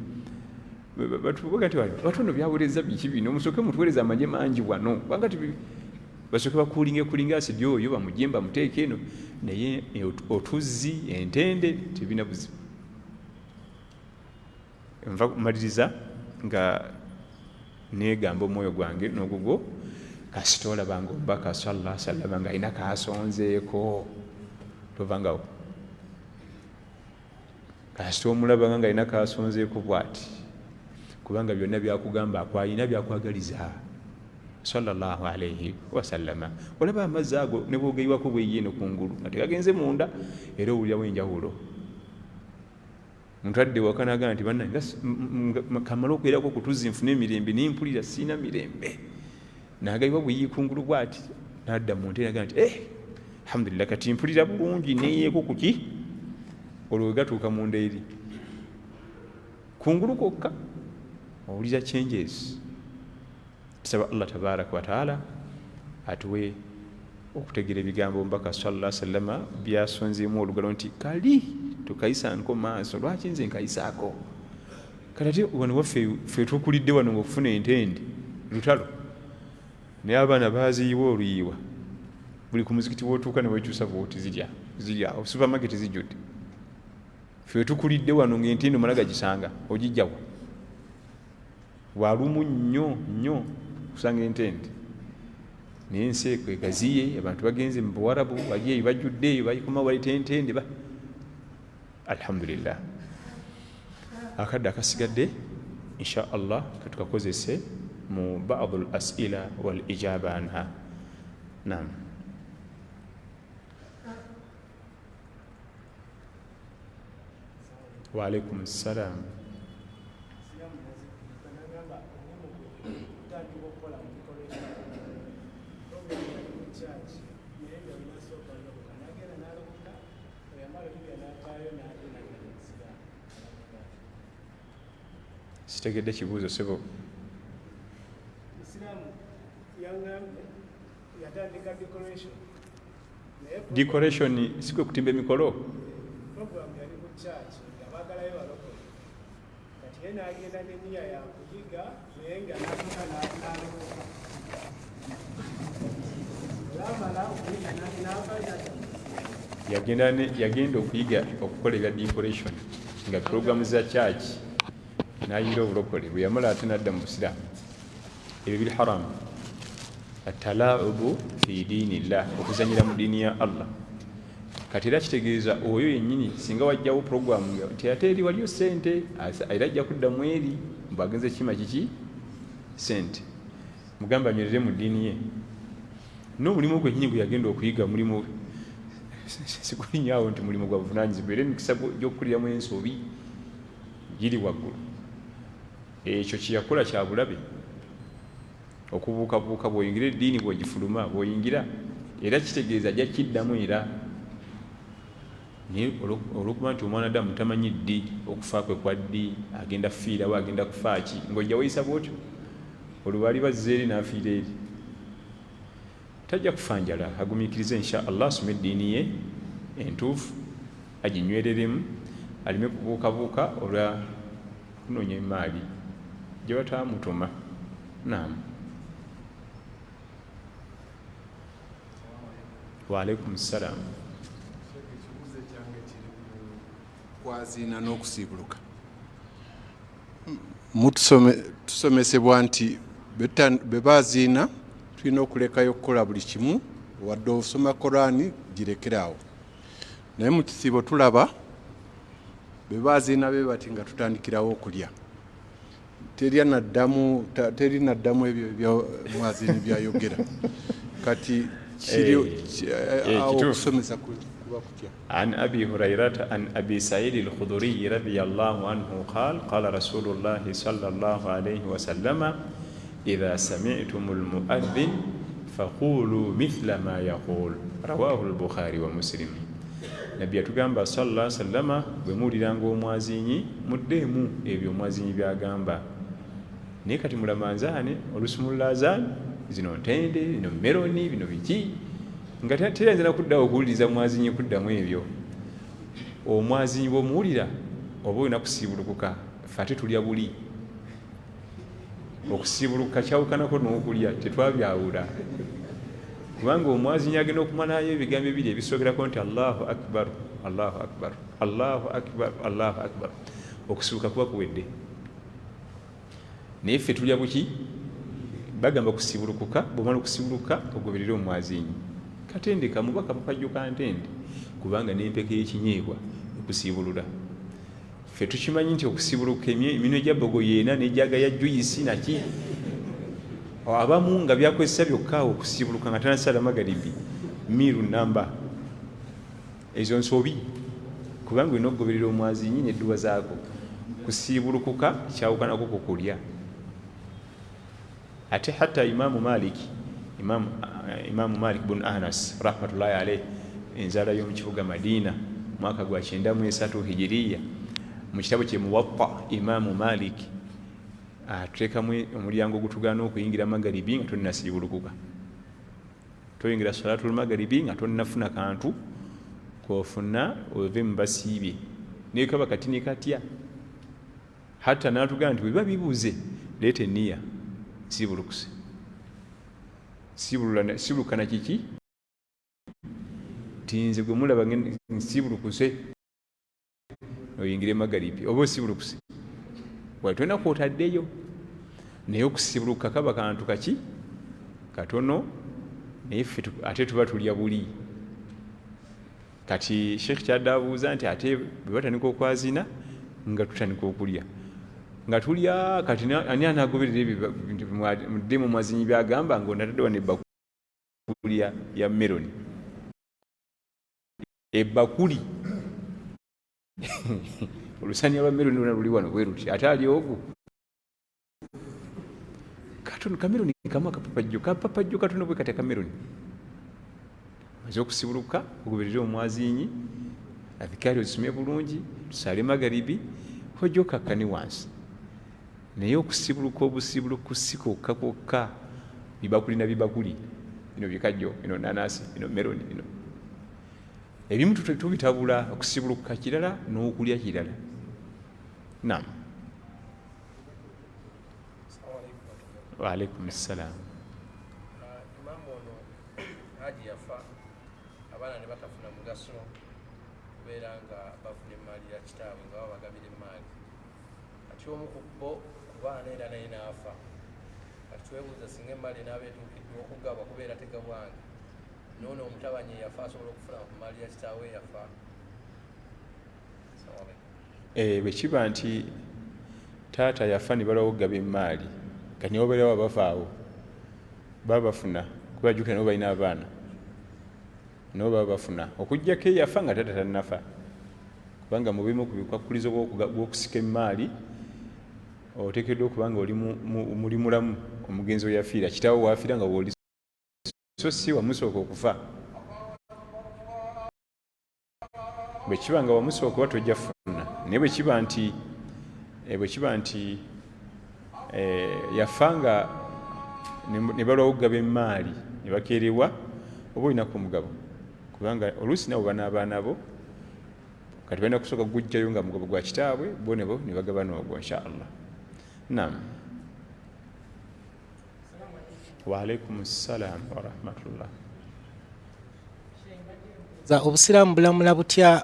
batuvuga nti batono byawuleza biki bino musooke mutuweereza amanye mangi wano bangati basooke bakulinga asidi oyo bamujemba muteeke eno naye otuzzi entende tebina buzibu nva kumaliriza nga negamba omwoyo gwange n'ogugwo kasita olabanga omubaka sallallahu alaihi wasallam nga alina kasonzeeko tovangawo kasita omulabanga nga alina kasonzeeko bwati kubanga byonna byakugamba akwalina byakwagaliza sallallahu alaihi wasallama olaba amazzi ago ne bwogeyiwako bweyiye eno kungulu nga tegagenze munda era owulirawo enjawulo muntu adde waka n'agamba nti bannange kamala okubeerako kutuzzi nfune emirembe nimpulira siina mirembe n'agayiwa bweyiye kungulu bwati n'adda mu nte n'agamba nti alhamdulillah kati mpulira bulungi neyeeko kuki olwo gatuuka munda eri kungulu kwokka owulira changes. Tusaba Allah tabaraka wa taala atuwe okutegeera ebigambo mbaka sallallahu alaihi wasallam byasonzeemu olugalo nti kali tukayisanko maaso lwaki nze nkayisaako kati wano waffe tukulidde wano ng'okufuna entende lutalo naye abaana baaziyiwa oluyiwa buli ku muzikiti wootuuka ne wekyusa vooti zirya supermarket zijjudde ffe tukulidde wano ng'entende omala gagisanga ogijjawa walumu nnyo kusanga entende naye ensi egaziye abantu bagenze mu buwarabu bali eyo bajjudde eyo bayikoma walita entende alhamdulillah akadde akasigadde insha allah katukakozese mu ba'dul as'ila wal ijaba anha. Naam. Wa alaikum assalam. Sitegedde kibuuzo sebo. Decoration sikwe kutimba emikolo. Program yali ku church abagalayo baloko. Kati yena agenda n'enniya ya kuyiga naye nga n'atuuka n'aloko. Yagenda okuyiga okukola ebya decoration nga programu za church n'ayira obulokole bwe yamala ate n'adda mu busiraamu. Ebyo biri haramu. Atalaubu fi dinillah, okuzanyira mu dini ya Allah. Kati era kitegeeza oyo yennyini singa wajjawo programu nti ate eri waliyo ssente era ajja kuddamu eri mbagenze kima kiki ssente mugamba anywerere mu ddiini ye n'omulimu gwe nnyini gwe yagenda okuyiga mulimu sikulinyaawo nti mulimu gwa buvunaanyizibwa era emikisa gy'okukuliramu ensobi giri waggulu. Ekyo kyeyakola kya bulabe okubuukabuuka bw'oyingira eddiini bw'ogifuluma bw'oyingira era kitegeeza ajja kiddamu era naye olwokuba nti omwana ddamu tamanyi ddi okufa kwe kwa ddi agenda kufiirawo agenda kufa ki ng'ojja weyisa bwotyo olwo baali bazze eri n'afiira eri tajja kufa njala agumiikirize insha allah asome eddiini ye entuufu aginywereremu aleme kubuukabuuka olwa kunoonya emaali gye bataamutuma. Naam. Wa alaikum salam. Kwazina n'okusiibuluka tusomesebwa nti be baziina tulina okulekayo okukola buli kimu wadde osoma Korani girekeraawo naye mu kisiibo tulaba be baziina be bati nga tutandikirawo okulya teri naddamu ebyo byamwaziini byayogera kati kiri okusomesa عن أبي هريرة عن أبي سعيد الخدري رضي الله عنه قال قال رسول الله صلى الله عليه وسلم إذا سمعتم المؤذن فقولوا مثل ما يقول رواه البخاري ومسلم نبي تugamba صلى الله عليه وسلم bwemuwuliranga omwazinyi muddemu ebyo omwazinyi byagamba naye kati mulamanzaane oluusi mulazaan zino ntende bino meroni bino biki nga terenze nakuddawo okuwuliriza mwazinyi kuddamu ebyo omwazinyi bwomuwulira oba olina kusiibulukuka ffe ate tulya buli okusiibulukuka kyawukanako n'okulya tetwabyawula kubanga omwazinyi agenda okumalayo ebigambo ebiri ebisookerako nti allahu akbar allahu akbar allahu akbar allahu akbar okusibuka kuba kuwedde naye ffe tulya buki bagamba kusibulukuka bwomala okusibuluka ogoberere omwazinyi katendeka mubaka papajjo ka ntende kubanga n'empeka y'ekinyeebwa okusibulula ffe tukimanyi nti okusibuluka eminwe gya bogo yeena n'ejaga ya juyisi naki abamu nga byakozesa byokka okusibuluka nga tanasala magalibi miru namba ezo nsobi kubanga olina okugoberera omwazinyi n'edduwa zaako kusibulukuka kyawukanako kukulya ate hatta imamu malik bun anas rahmatullahi alayhi enzala y'omukibuga madina mwaka gwa 93 hijiriya mu kitabo kye muwatta imamu malik ateekamu omulyango gutugaana okuyingira magalibi nga tonnasibulukuka toyingira salatul magalibi nga tonnafuna kantu kofuna ove mubasiibye naye kaba kati ne katya hatta natugamba nti bwe bibuuze leeta enniya sibulukuse sibulukana kiki tinze gwe mulaba nsibulukuse oyingire magalibi oba osibulukuse wali tolina kwotaddeyo naye okusibuluka kaba kantu kaki katono naye ffe ate tuba tulya buli kati sheekh kyadde abuuza nti ate bwe batandika okwazina nga tutandika okulya nga tulya kati ani anagoberera mudde mu mwazinyi byagamba ngaonatadde wano ebbakuli ya meroni ebbakuli olusaniya lwa meroni lona luli wano bwe luti ate ali ogwo katono kameroni kamu akapapajjo katono bwe kati akameroni maze okusibuluka ogoberere omwazinyi adhikari ozisomye bulungi tusale magaribi hojja okakkani wansi naye okusibuluka obusibuluku si kwokka kwokka bibakuli na bibakuli bino bikajjo bino nanasi bino meroni bino ebimu tubitabula okusibuluka kirala n'okulya kirala nam waalaikum salam imamu ono haji yafa abaana ne batafuna mugaso kubeera nga bafuna emaali ya kitaabwe nga babagabira emaali kati omu ku bo ku baana era naye naafa kati twebuuza singa emaali enaaba etuukiddwa okugabwa kubeera tegabwange noono omutabanyi yafa asobola okufuna ku maali ya kitaawe yafa bwe kiba nti taata yafa ne balawo okugaba emaali kati ne babeerawo abafaawo baba bafuna kubajjukira nabo balina abaana nabo baba bafuna okuggyako eyafa nga taata tannafa kubanga mubimu ku bikwakkulizo bw'okusika emaali oteekeddwa okubanga muli mulamu omugenzi oyafiira kitaawo waafiira nga bwoli so si wamusooka okufa bwe kiba nga wamusooka oba tojja funa naye bwe kiba nti yafa nga ne balwawo okugaba emaali ne bakeerewa oba olinaku omugabo kubanga oluusi nabo banaabaana bo kati balina kusooka gujjayo nga mugabo gwa kitaabwe bo nebo ne bagaba n'ogwo inshaallah nam waalaikum salam warahmatullah obusiraamu bulamula butya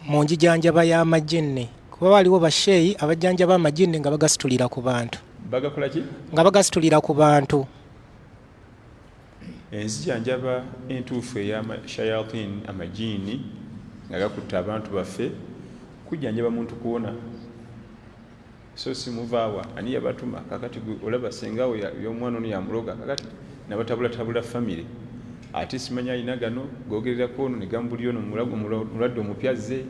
mu njijanjaba y'amajinne kuba waliwo basheeyi abajjanjaba amajinne nga bagasitulira ku bantu bagakolaki nga bagasitulira ku bantu enzijanjaba entuufu ey'amashayatin amajiini nga gakutte abantu baffe kujjanjaba muntu kuwona so si muvaawa ani yabatuma kakati olaba sengawo y'omwana ono yamuloga kakati nabatabulatabula famire ate simanya alina gano gogererako ono ne gambuli ono mulwadde omupyaze.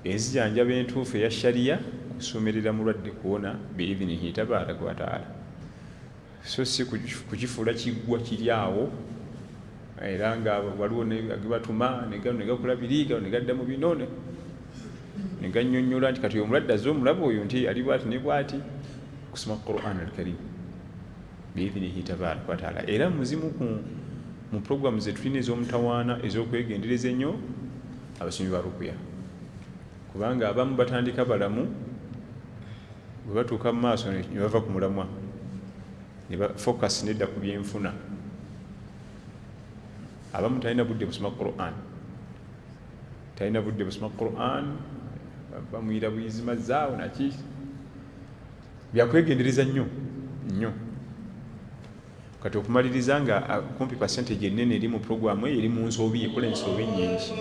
Enzijanjaba entuufu eya shariya kusomerera mulwadde kuwona biidhinihi tabaraka wa taala, so si kukifuula kiggwa kiri awo era nga waliwo gebatuma negakola biriga negadda mu bino ne gannyonnyola nti kati omulwadde azze omulaba oyo nti ali bwati ne bwati. Kusoma Quran al-Karim biidhinihi tabaraka wa taala. Era muzimu mu programu ze tulina ez'omutawaana ez'okwegendereza ennyo abasomi ba rukuya, kubanga abamu batandika balamu bwe batuuka mu maaso ne bava ku mulamwa ne focus nedda ku byenfuna. Abamu talina budde busoma Quran, talina budde busoma Quran, bamuyira buyizima zaawo naki byakwegendereza nnyo nnyo. Kati okumaliriza nga kumpi percentage ennene eri mu programu eyo eri mu nsobi, ekola ensobi nnyingi.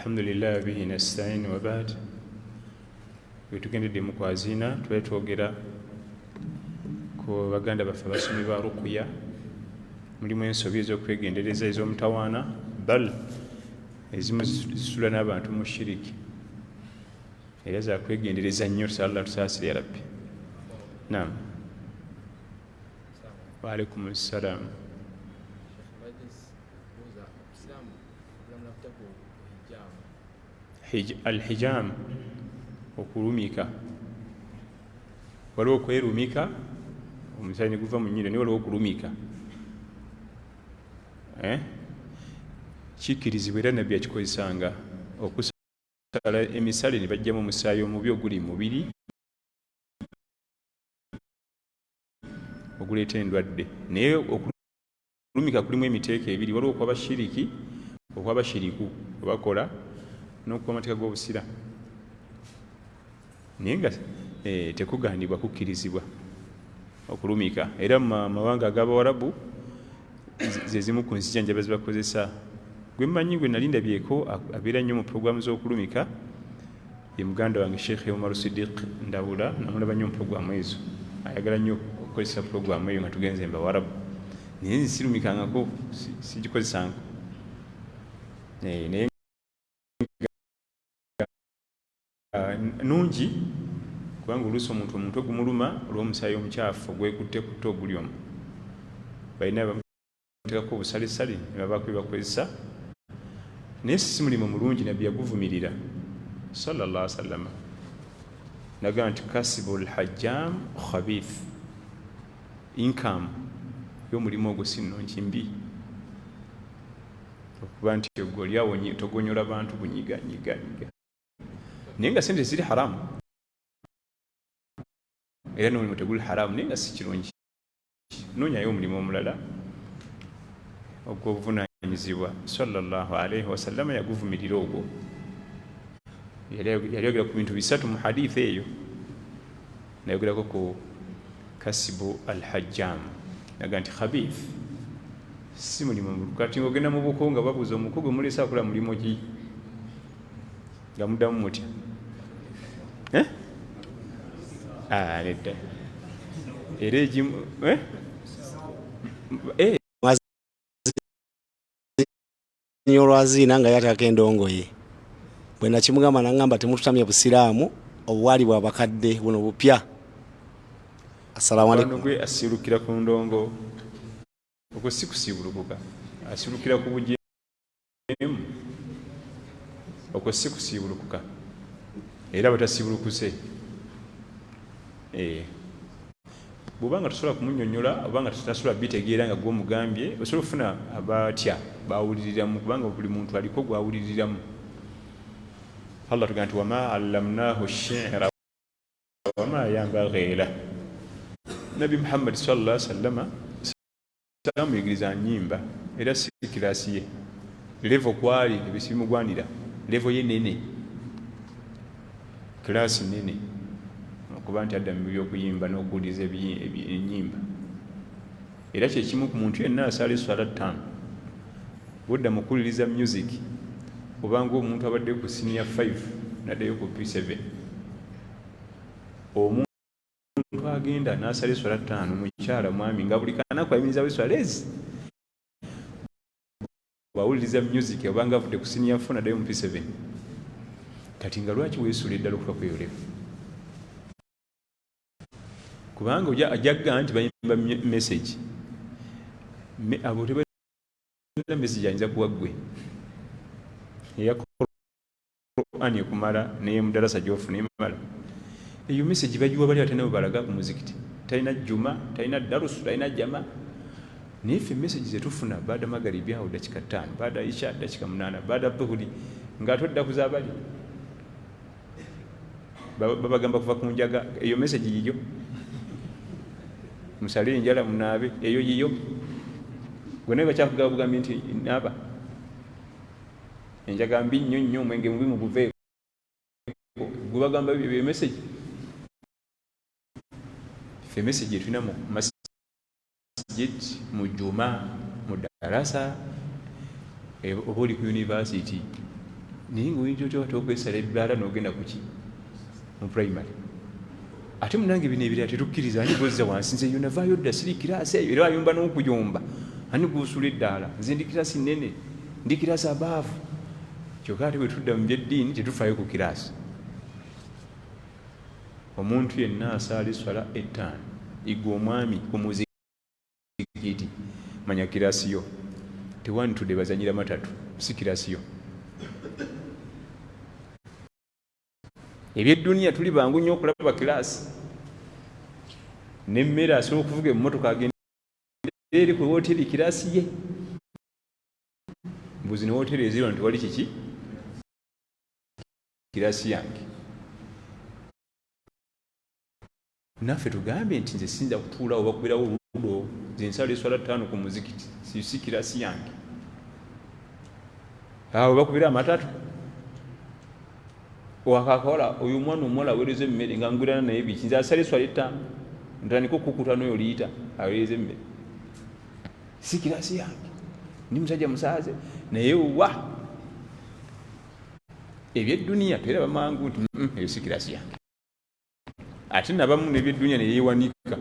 alhamdulillah bihi nasta'in wa ba'd. Wetugendedde mu kwaziina twali twogera ku baganda baffe abasomi ba rukuya, mulimu ensobi ez'okwegendereza ez'omutawaana, bal ezimu zisula n'abantu mu shiriki, era zakwegendereza nnyo. Allah tusaasire ya rabbi. Naam. Wa alaikum salaam. Alhijam, okulumika. Waliwo okwerumika, omusaayi ne guva mu nnyindo, naye waliwo okulumika. Kikkirizibwa era nabbi yakikozesanga okusala emisale ne bajjamu omusaayi omubi oguli mu mubiri oguleeta endwadde. Naye okulumika kulimu emiteeka ebiri, waliwo okw'abashiriki, okw'abashiriku webakola, n'okuba amateeka g'obusira. Naye nga tekugaanibwa, kukkirizibwa okulumika. Era mu mawanga ag'Abawarabu ze zimu ku nzijanjaba ze bakozesa. Gwe mmanyi gwe nali ndabyeko abeera nnyo mu puroguramu z'okulumika ye muganda wange Sheikh Omar Siddiq Ndawula, namulaba nnyo mu puroguramu ezo. Ayagala nnyo okukozesa puroguramu eyo nga tugenze mu Bawarabu. Naye nze sirumikangako, sigikozesanga. Naye nungi kubanga oluusi omuntu ogumuluma olw'omusaayi omukyafu gwekutte oguli omwo, balina bamuteekako obusalesale ne babaako bye bakozesa. Naye si mulimu mulungi, nabbi yaguvumirira sallallahu alaihi wasallam, naga nti kasibul hajjam khabith, income y'omulimu ogwo si nnungi, mbi. Okuba nti ogolyawo togonyola bantu bunyiganyiga, naye nga sente ziri haramu era n'omulimu teguli haramu, naye nga si kirungi. Noonyayo omulimu omulala ogw'obuvunaanyizibwa. Sallallahu alaihi wasallam yaguvumirira ogwo. Yali ayogera ku bintu bisatu mu hadithi eyo, nayogerako ku kasibu alhajjam, naga nti khabith si mulimu. Kati ng'ogenda mu buko nga babuuza omuko gwe muleese akola mulimu ki, nga muddamu mutya? Nedda era egimu olwaziina nga yateekako endongoye. Bwe nakimugamba n'aŋŋamba temututamya busiraamu obwali bwa bakadde buno bupya. Assalamu alaikum. Gwe asirukira ku ndongo, okwo si kusiibulukuka, asirukira ku bujeemu, okwo si kusiibulukuka, era batasiibulukuse. Bw'obanga tosobola kumunnyonnyola obanga tutasobola bitegeera nga gw'omugambye, osobola okufuna abatya bawuliriramu, kubanga buli muntu aliko gwawuliriramu. Allah tugamba nti wama allamnahu shi'ra wama yanbaghi lahu. Nabi Muhammad sallallahu alaihi wasallam amuyigiriza nnyimba, era si kiraasi ye. Levo kwali ebisibimugwanira, levo ye nene, kiraasi nene, okuba nti adda mu by'okuyimba n'okuwuliriza ennyimba. Era kyekimu ku muntu yenna asala eswala 5 bw'odda mu kuwuliriza music, obanga omuntu abadde ku senior 5 n'addayo ku P7, omuntu agenda n'asala eswala 5, mukyala mwami, nga buli kanaku ayimirizawo eswala ezi, bw'awuliriza music obanga avudde ku senior 4 n'addayo mu P7. Kati nga lwaki weesula eddala okufa kweyolevu? Kubanga ajagga nti bayimba message, abo tebalina message ayinza kuwa ggwe eya Qur'an ekumala naye mudalasa gy'ofuna emala. Eyo message bagiwa bali ate nabo balaga ku muzikiti, talina jjuma, talina darusu, talina jama. Naye ffe message zetufuna baada magharibi awo dakika 5, baada isha dakika 8, baada dhuhuri nga todda kuzaabali babagamba kuva ku njaga. Eyo message yiyo, musale enjala munaabe, eyo yiyo. Gwe naye bakyakugaba bugambye nti naaba enjaga mbi nnyo nnyo, omwenge mubi muguveeko, gwe bagamba byo message. Ffe message etulina mu masjid, mu juma, mu darasa, oba oli ku university, naye ngaoyinza otya okwesala ebbaala n'ogenda kuki mu primary. Ate munange bino ebirala tetukkiriza, ani gozza wansi, nze yo navaayo dda siri kiraasi eyo, era ayumba n'okuyomba, ani guusula eddaala, nze ndi kiraasi nnene, ndi kiraasi abaavu. Kyokka ate bwe tudda mu byeddiini tetufaayo ku kiraasi. Omuntu yenna asaala esswala ettaano, igwa omwami ku muzikiti, manya kiraasi yo. Tewanditudde bazanyira matatu, si kiraasi yo. Ebyedduniya tuli bangu nnyo okulaba kiraasi. N'emmere asobola okuvuga emmotoka agenda eri ku wooteri kiraasi ye. Mbuzi ne wooteri ezirona tewali kiki? Kiraasi yange. Naffe tugambe nti nze sinza kutuulawo bakubirawo oludo, nze nsala esswala 5 ku muzikiti, si kiraasi yange. Awo bakubira amatatu. Wakakola oyo mwana omuwala aweereza emmere nga ngwirana naye biki, nze asala esswala 5 ntandika okukuta n'oyo liita aweereza emmere. Si kiraasi yange, ndi musajja musaaze naye wa ebyedduniya twera bamangu nti eyo si kiraasi yange. Ate nabamu n'ebyedduniya ne yeewanika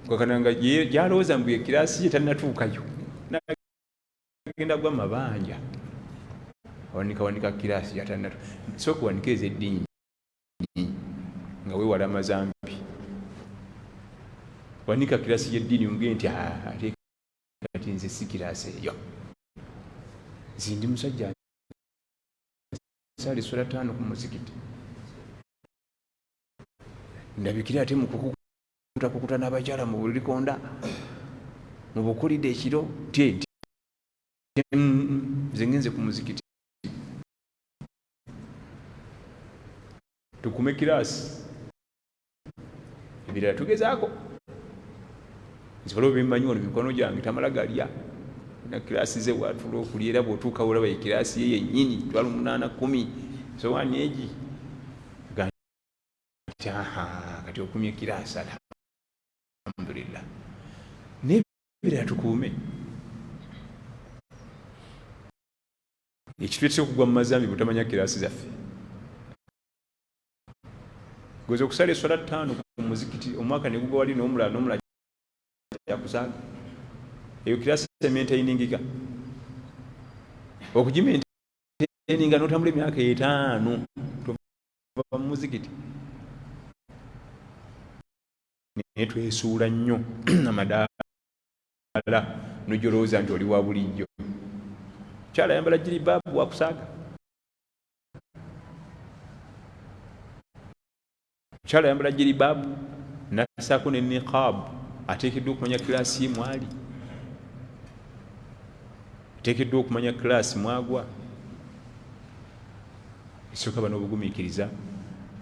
kakananga gyalowooza mbu ekiraasi ye tannatuukayo, nagenda gwa mabanja wanika kiraasi yatannatu. Sooka wanika ez'eddiini nga weewala amazambi, wanika kiraasi y'eddiini omugee nti ate kati nze si kiraasi eyo, nze ndi musajja sala esswala 5 ku muzikiti. Ndabikira ate mu kukuta n'abakyala mu bulikonda mu bukulidde ekiro nze ngenze ku muzikiti. Tukume kiraasi ebirala tugezaako, nsobola obimmanyi wano mikono gyange tamala galya na kiraasi ze watula okulya, era bw'otuukawo olaba ekiraasi ye yennyini 8-10 sowaani egi kati okumye kiraasi alhamdulillah. N'ebirala tukuume. Ekitwetese okugwa mu mazambi butamanya kiraasi zaffe. Goza okusala esswala 5 ku muzikiti omwaka ne gugwa wali n'omulala yakusaaga. Eyo kiraasi sementayiningika. Okugimentaininga n'otambula emyaka 5 tova mu muzikiti. Naye twesuula nnyo amadaala n'ojolowooza nti oli wa bulijjo. Kyala ayambala jiribaabu wakusaaga. Kyala ayambala jiribaabu n'assaako ne niqaabu, ateekeddwa okumanya kiraasi ye mwali, ateekeddwa okumanya kiraasi mwagwa. Esooka bano obugumiikiriza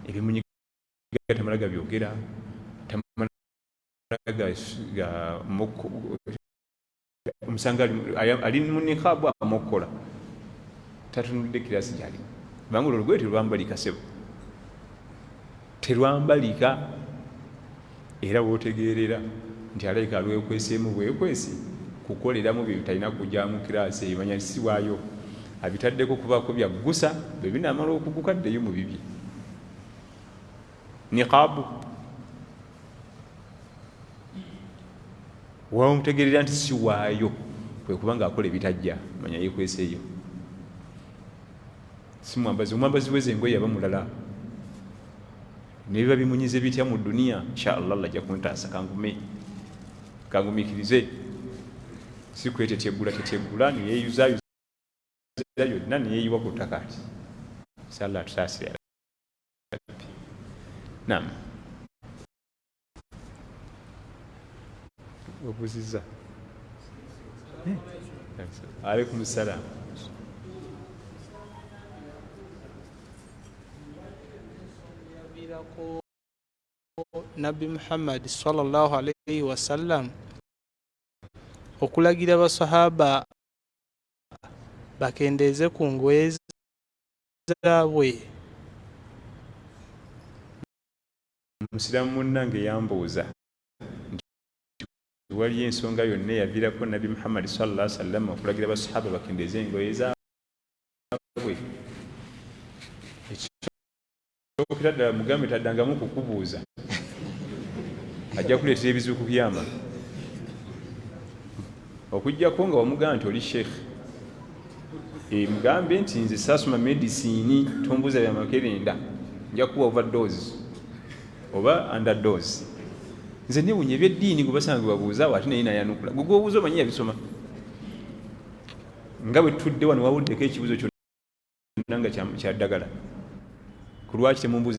ebimunyiga tamala gabyogera, tamala omusanga ali mu niqaabu amukola tatunulidde kiraasi gy'alimu. Kubanga olwo olugoye terwambalika ssebo, terwambalika, era bw'otegeerera nti alayika alwekweseemu bwekwesi kukoleramu bye bitalina kujjamu kiraasi eyo, manya si waayo abitaddeko kubaako byaggusa bwe binaamala okugukaddeyo mu bibye. Niqaabu wamutegeerera nti si waayo kwe kubanga akola ebitajja, manya yekweseeyo. Si mwambazi, omwambazi weze engoye yaba mulala. Nebiba bimunyize bitya mu duniya, inshallah Allah ajja kuntaasa kangumiikirize. Si kweteteggula niyeeyuzayuza yonna niyeeyiwa ku ttaka ati inshallah tusaasire. Naam, obuziza. Alaikum salaam. Nabbi Muhammad sallallahu alayhi wa sallam okulagira abasahaba bakendeeze ku ngoye zaabwe. Omusiraamu munnange yambuuza wali ensonga yonna eyaviirako Nabbi Muhammad sallallahu alayhi wa sallam okulagira abasahaba bakendeeze engoye zaabwe. sookera ddala mugambe taddangamu kukubuuza ajja kuleetera ebizibu ku byama okujjako nga wamugamba nti oli sheekhe mugambe nti nze saasoma medicine tombuuza bya makerenda nja kuwa overdose oba underdose nze newunya ebyeddiini gwe basanga babuuzaawo ate naye nayanukula gwe gwobuuza omanyi yabisoma nga bwe tutudde wano wawuddeko ekibuuzo kyonna nga kyaddagala ku lwaki temumbuuza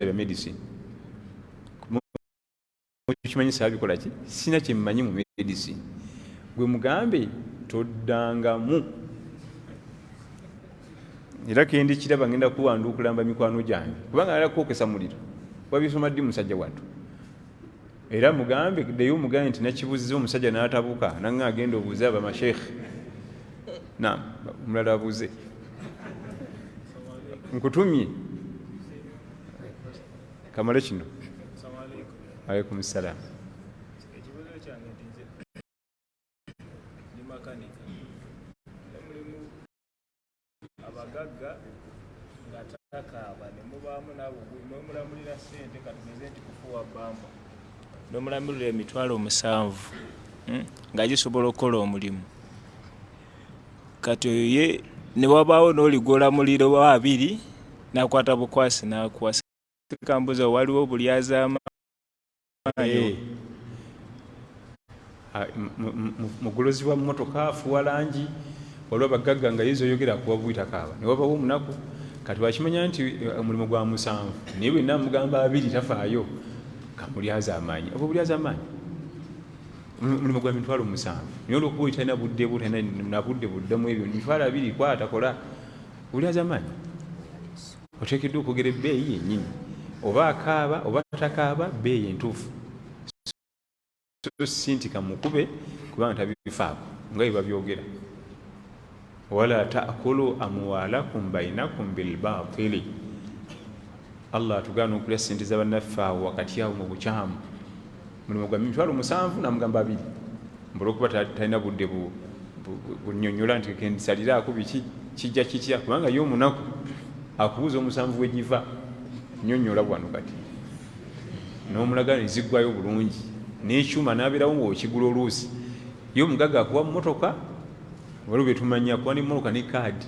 bya medicine kimanyisa bikola ki sina kyemmanyi mu medicine gwe mugambe toddangamu era kendi kiraba ngenda kuwandukulamba mikwano gyange kubanga ala kwokesa muliro wabisoma ddi musajja wattu era mugambe ddeyo mugambe nti nakibuuziza omusajja n'atabuka nanga agenda obuuze abamasheekhe mulala abuuze nkutumye kamale kino alaikum salaam ekibuuzo kyange nti nze ndi makanika mulimu abagagga nga takaaba ne mubaamu nabo nomulamulira ssente katugeze nti kufuwa bamba nomulamulira emitwalo 7 nga gisobola okukola omulimu kati ye ne wabaawo n'oligoolamuliro wa 2 nakwata bukwasi nakwasa kambuza waliwo bulyazaama mugulozi wa mmotoka afuwa langi waliwo abagagga nga yizo oyogera kuba buyitakaaba ne wabawo omunaku kati wakimanya nti omulimu gwa 7 naye bwenna mugamba 2 tafaayo kamulyaza amaanyi oba bulyaza amaanyi mulimu gwa mitwalo 7 naye olwokuba oyitalina budde nabudde buddamu ebyo mitwalo 2 kwatakola bulyaza amaanyi oteekeddwa okwogera ebbeeyi yennyini oba akaaba oba takaaba bbeeyi entuufu so si nti kamukube kubanga tabifaako nga bwe babyogera wala taakulu amwalakum bainakum bilbaatili allah atugaana okulya sente z'abannaffe awo wakati awo mu bukyamu mulimu gwa mitwalo 7 namugamba 2 mbula okuba talina budde bunyonyola nti kendisaliraako biki kijja kitya kubanga ye omunaku akubuuza 7 wegiva nyonyola bwano kati n'omulagala neziggwayo bulungi n'ekyuma n'abeerawo ngaokigula oluusi ye omugagga akuwa mmotoka waliwo betumanya akuwa nemmotoka ne kaadi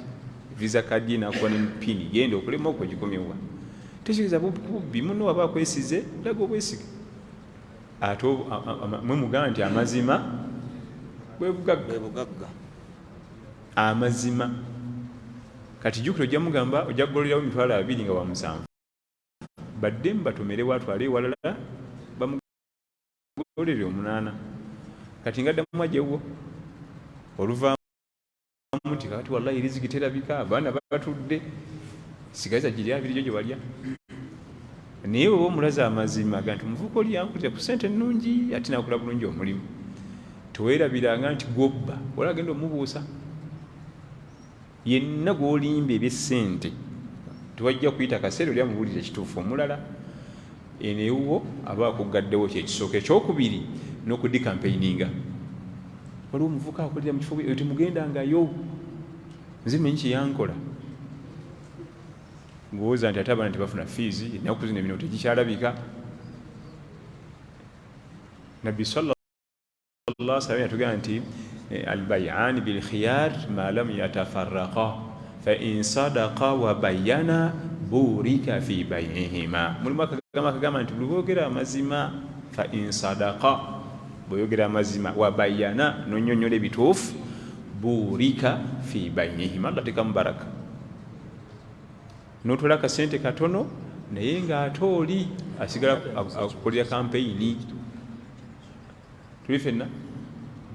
visa kaadi ye nakuwa ne pini genda okulema okwegikomyewa tekiiriza bubbi muno waba akwesize laga obwesige ate mwe mugamba nti amazima bwe bugagga amazima kati jjukira ojja mugamba ojja kugolerawo mitwalo 2 nga wa 7 badde mbatomerewo atwale ewalala bamugolere 8 kati nga ddamu ajewo oluvaamu nti kati wallahi riziki terabika abaana batudde sigaliza giri 2 gyo gye walya naye oba omulaza amazima ga nti omuvuka oli yankutira ku ssente ennungi ate nakula bulungi omulimu teweerabiranga nti gobba wala agenda omubuusa yenna gw'olimba ebyessente tewajja kuyita kaseera oli amubuulira ekituufu omulala eneewuwo aba akuggaddewo kyekisooka ekyokubiri n'okudikampeininga waliwo omuvuka akolera mu kifo eyo temugendangayo nze menyi kyeyankola ngowooza nti ate abaana tebafuna fiizi ennaku zino bino tekikyalabika nabbi sallallahu alaihi yatugamba nti albay'ani bilkhiyar ma lam yatafarraqa fain sadaqa wa bayyana burika fi bay'ihima mulimu akagamba nti buli boogera amazima fain sadaqa bweyogera amazima wa bayyana nonyonyola ebituufu burika fi bay'ihima allah tekamu baraka notola akasente katono naye ng'ate oli asigala akukolera kampeyini tuli fenna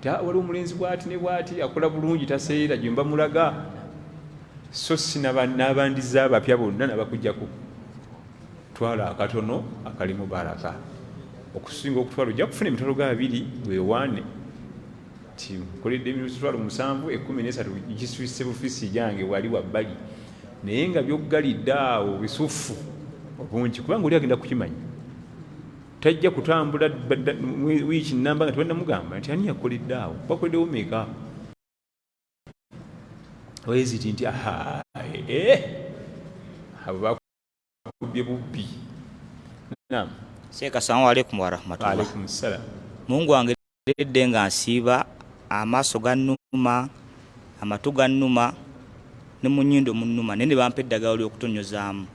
waliwo omulenzi bwati ne bwati akola bulungi taseera gyemba mulaga so si n'abandiza abapya bonna nabakujjaku twala akatono akalimu baraka okusinga okutwala ojja kufuna emitwalo ga 2 weewaane ti nkoledde emitwalo 7 13 giswise bufisi gyange wali wabbali naye nga byoggalidde awo bisufu obungi kubanga oli agenda kukimanya tajja kutambula wiiki nnamba nga tebanamugamba nti ani yakoledde awo bakoleddewo meeka oyeziti nti abo bakubye bubbi. Naam. Sheikh, assalamu alaikum warahmatullah. Alaikum salam. Mungu wange edde nga nsiiba amaaso gannuma, amatu gannuma ne mu nnyindo munnuma, naye ne bampa eddagala ly'okutonyozaamu.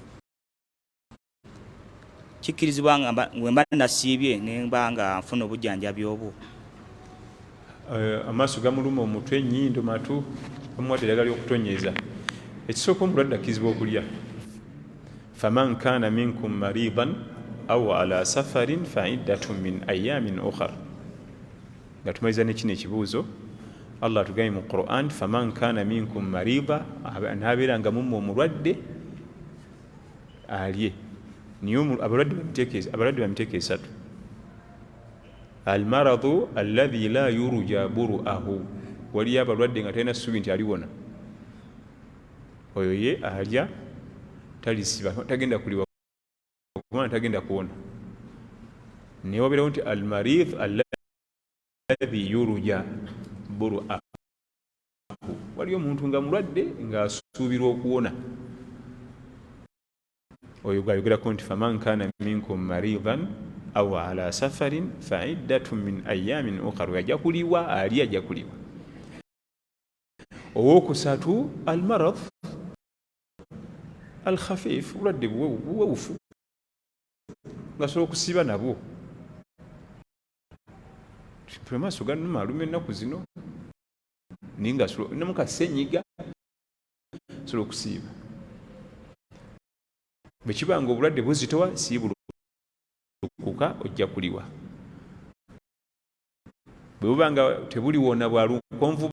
Kikkirizibwa nga bwe mba nasiibye ne mba nga nfuna obujjanjabi obwo? Amaaso gamuluma, omutwe, ennyindo, matu, bamuwadde eddagala ly'okutonyeza. Ekisooka omulwadde akkirizibwa okulya. faman kana minkum maridan aw ala safarin fa iddatun min ayamin ukhar. Nga tumaliza nekino ekibuuzo, Allah atugambye mu Quran, faman kana minkum marida, anabeera nga mumwe omulwadde alye. Niyo abalwadde bamiteeka esatu. Almaradu alladhi la yurja buruahu, waliyo abalwadde nga talina ssuubi nti aliwona. Oyo ye alya, talisiba, tagenda kuliwa kubanga tagenda kuwona. Naye wabeerawo nti almarid alladhi yurja buruahu, waliyo omuntu nga mulwadde ng'asuubirwa okuwona. Oyo gwayogerako nti faman kana minkum maridan aw ala safarin fa iddatun min ayamin ukhar, ajja kuliwa, ali ajja kuliwa. Owokusatu almarad alkhafif, bulwadde buwewufu ngasobola okusiba nabwo. Amaaso gannuma aluma ennaku zino, naye nga namukasenyiga sobola okusiiba. Bwe kiba nga obulwadde buzitowa, siibulukuka, ojja kuliwa. Bwe buba nga tebuliwona, bwa lukonvuba,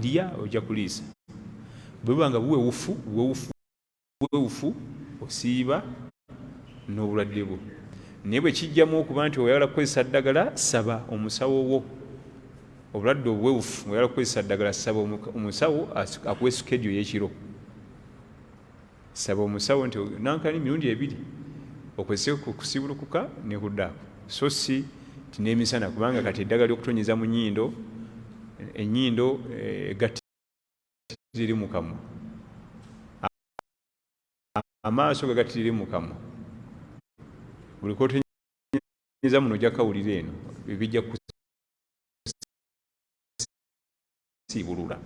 lya, ojja kuliisa. Bwe buba nga buwewufu, osiiba n'obulwadde bwo. Naye bwe kijjamu okuba nti oyagala kukozesa ddagala, saba omusawo wo. Obulwadde obuwewufu oyagala kukozesa ddagala, saba omusawo akuwe schedule y'ekiro. Saba omusawo nti nankani mirundi 2 okozese okusibulukuka ne kuddaako, so si ti n'emisana, kubanga kati eddagala ly'okutonyeza mu nnyindo, ennyindo egati ziri mu kamwa, amaaso gagatiri mu kamwa. Buli kotonyeza muno ojja kawulira eno, bijja kusibulula.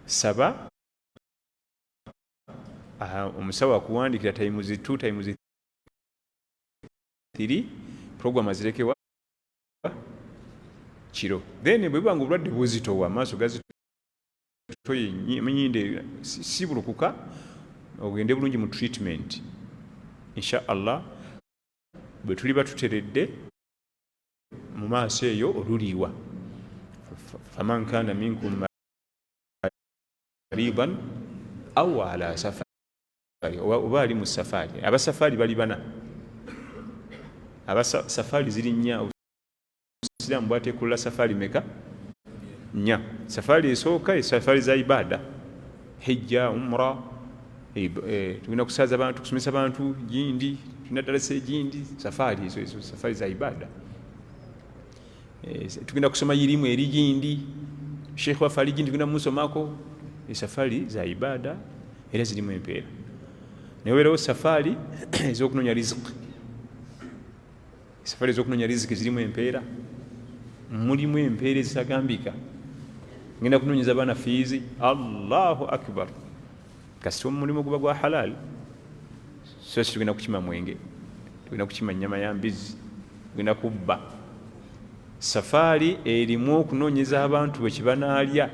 Saba omusawo akuwandikira times 2 times 3 program azirekewa kiro. Then bwe banga obulwadde buzitowa, amaaso gazitoye, nnyindo sibulukuka, ogende bulungi mu treatment. Insha Allah bwe tuliba tuteredde mu maaso eyo oluliwa. Faman kana minkum maridan aw ala safari, oba ali mu safari. Abasafari bali bana, abasafari ziri 4. Obusiraamu bwateekula safari meka? 4. Safari esooka safari za ibada, hijja, umra, tugenda kusaaza abantu, kusomesa abantu gindi, tugenda dalasa egindi, safari ezo safari za ibada. Tugenda kusoma irimu eri gindi, sheikh waffe ali gindi tugenda musomako, safari za ibada era zirimu empeera. Neweerawo safari ez'okunoonya riziki. Safari ez'okunoonya riziki zirimu empeera, mulimu empeera ezitagambika. Ngenda kunoonyeza abaana fiizi, Allahu akbar, kasita omulimu guba gwa halal, so si tugenda kukima mwenge, tugenda kukima nnyama ya mbizi, tugenda kubba. Safari erimu okunoonyeza abantu bwe kibanaalya,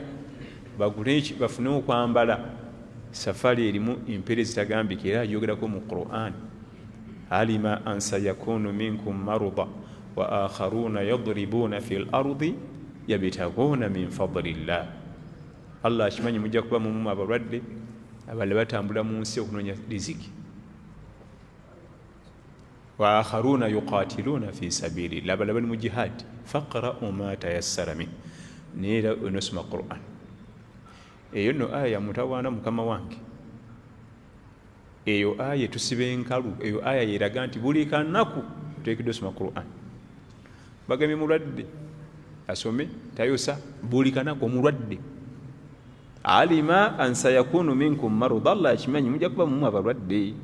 bagule bafune okwambala. Safari erimu empeera ezitagambika, era ayogerako mu Quran, alima an sayakunu minkum maruda wa akharuna yadribuna fil ardi yabtaguna min fadlillah. Allah akimanyi mujja kuba mumu abalwadde, abalala batambula mu nsi okunoonya riziki. Wa akharuna yuqatiluna fi sabilillah, abalala bali mu jihad. Faqra'u ma tayassara min, neera onosoma Quran. Eyo no aya mutawaana mukama wange, eyo aya tusibe enkalu, eyo aya yeraga nti buli kanaku tuteekeddwa osoma Quran. Bagambye mulwadde asome tayosa, buli kanaku omulwadde alima an sayakunu minkum marud, Allah akimanyi mujja kuba mumu abalwadde.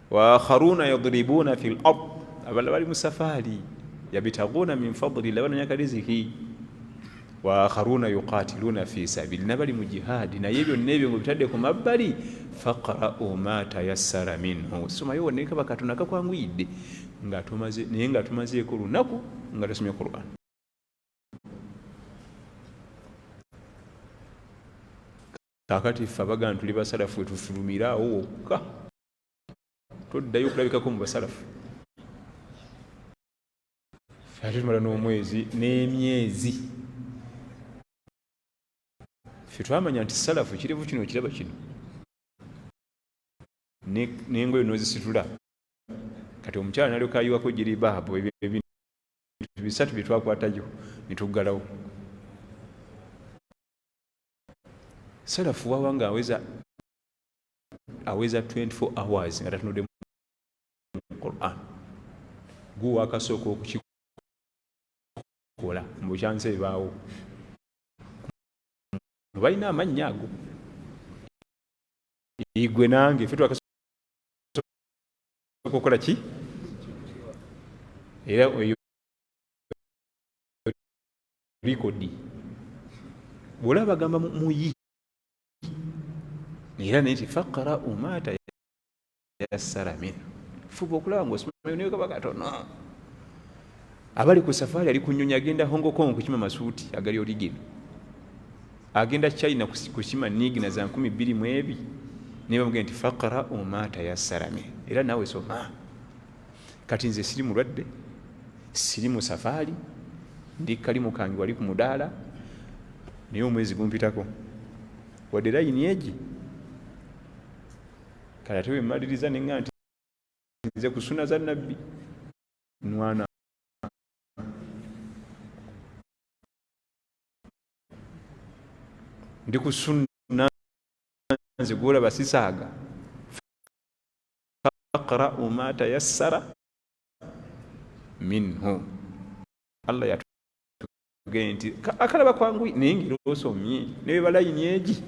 Wa akharuna yadribuna fil ard, abalala bali mu safaari yabitaguna min fadli, labananyaka riziki. Wa akharuna yuqatiluna fi sabili, nabali mu jihadi, naye byonna ebyo bitadde ku mabbali. Faqra'u ma tayassara minhu, somayo woneka bakatona kakwanguyidde nga tumaze, naye nga tumazeeko lunaku nga tusomye Qur'an. Kakati ffe abagana tuli basalafu tufulumiraawo wokka, toddayo okulabikako mu basalafu. Ate tumala n'omwezi n'emyezi, ffe twamanya nti salafu kirevu kino kiraba kino, n'engoye n'ozisitula. Kati omukyala nalyoka ayiwako jiribaabu, ebintu bisatu bye twakwatayo ne tuggalawo. Salafu wawa nga aweza 24 hours nga tatunudde mu Qur'an. Guwa akasooka okukikola mbukyanse ebaawo, balina amannya ago. Igwe nange ffe twakasooka okukola ki? Era eyo likodi bw'olaba bagamba muyi, era naye ti faqra'u ma tayassara minhu, fuba okulaba ng'osomayo naye kaba katono. Abali ku safaari ali ku nnyonyi agenda Hong Kong kukima masuuti agali oligeno, agenda China kukima nigina za 2022, naye bamugenda nti faqra'u ma tayassara minhu, era naawe soma. Kati nze siri mulwadde, siri mu safaari, ndi kalimu kange wali ku mudaala, naye omwezi gumpitako wadde layini egi. Kale ate wemmaliriza neŋŋa nti nze ku suna za nabbi nwana. Ndi ku sunna nze gwolaba sisaaga. Faqra'u ma tayassara minhu, Allah yatugambye nti akalaba kwanguyi naye ng'era osomye ne bwe layini egi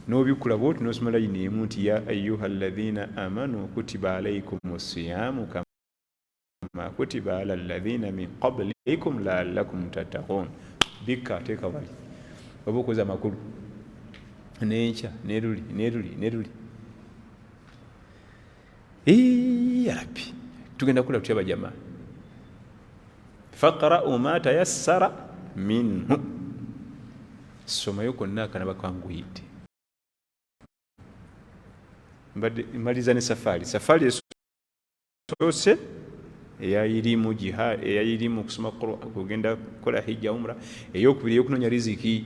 n'obikula bwoti n'osoma layini emu nti ya ayyuha alladhina amanu kutiba alaykumus siyamu kama kutiba ala alladhina min qablikum la'allakum tattaqun. Bikka ateeka bali oba okoza amakulu n'enkya neruli. Ya Rabbi, tugenda kula tutya bajama. Faqra'u ma tayassara minhu, somayo konna akanaba kanguyidde. Maliza ne safaari esoose eyayirimu jihad, eyayirimu kusoma Qur'an, kugenda kukola hijja umra, eyokubiri eyokunoonya riziki,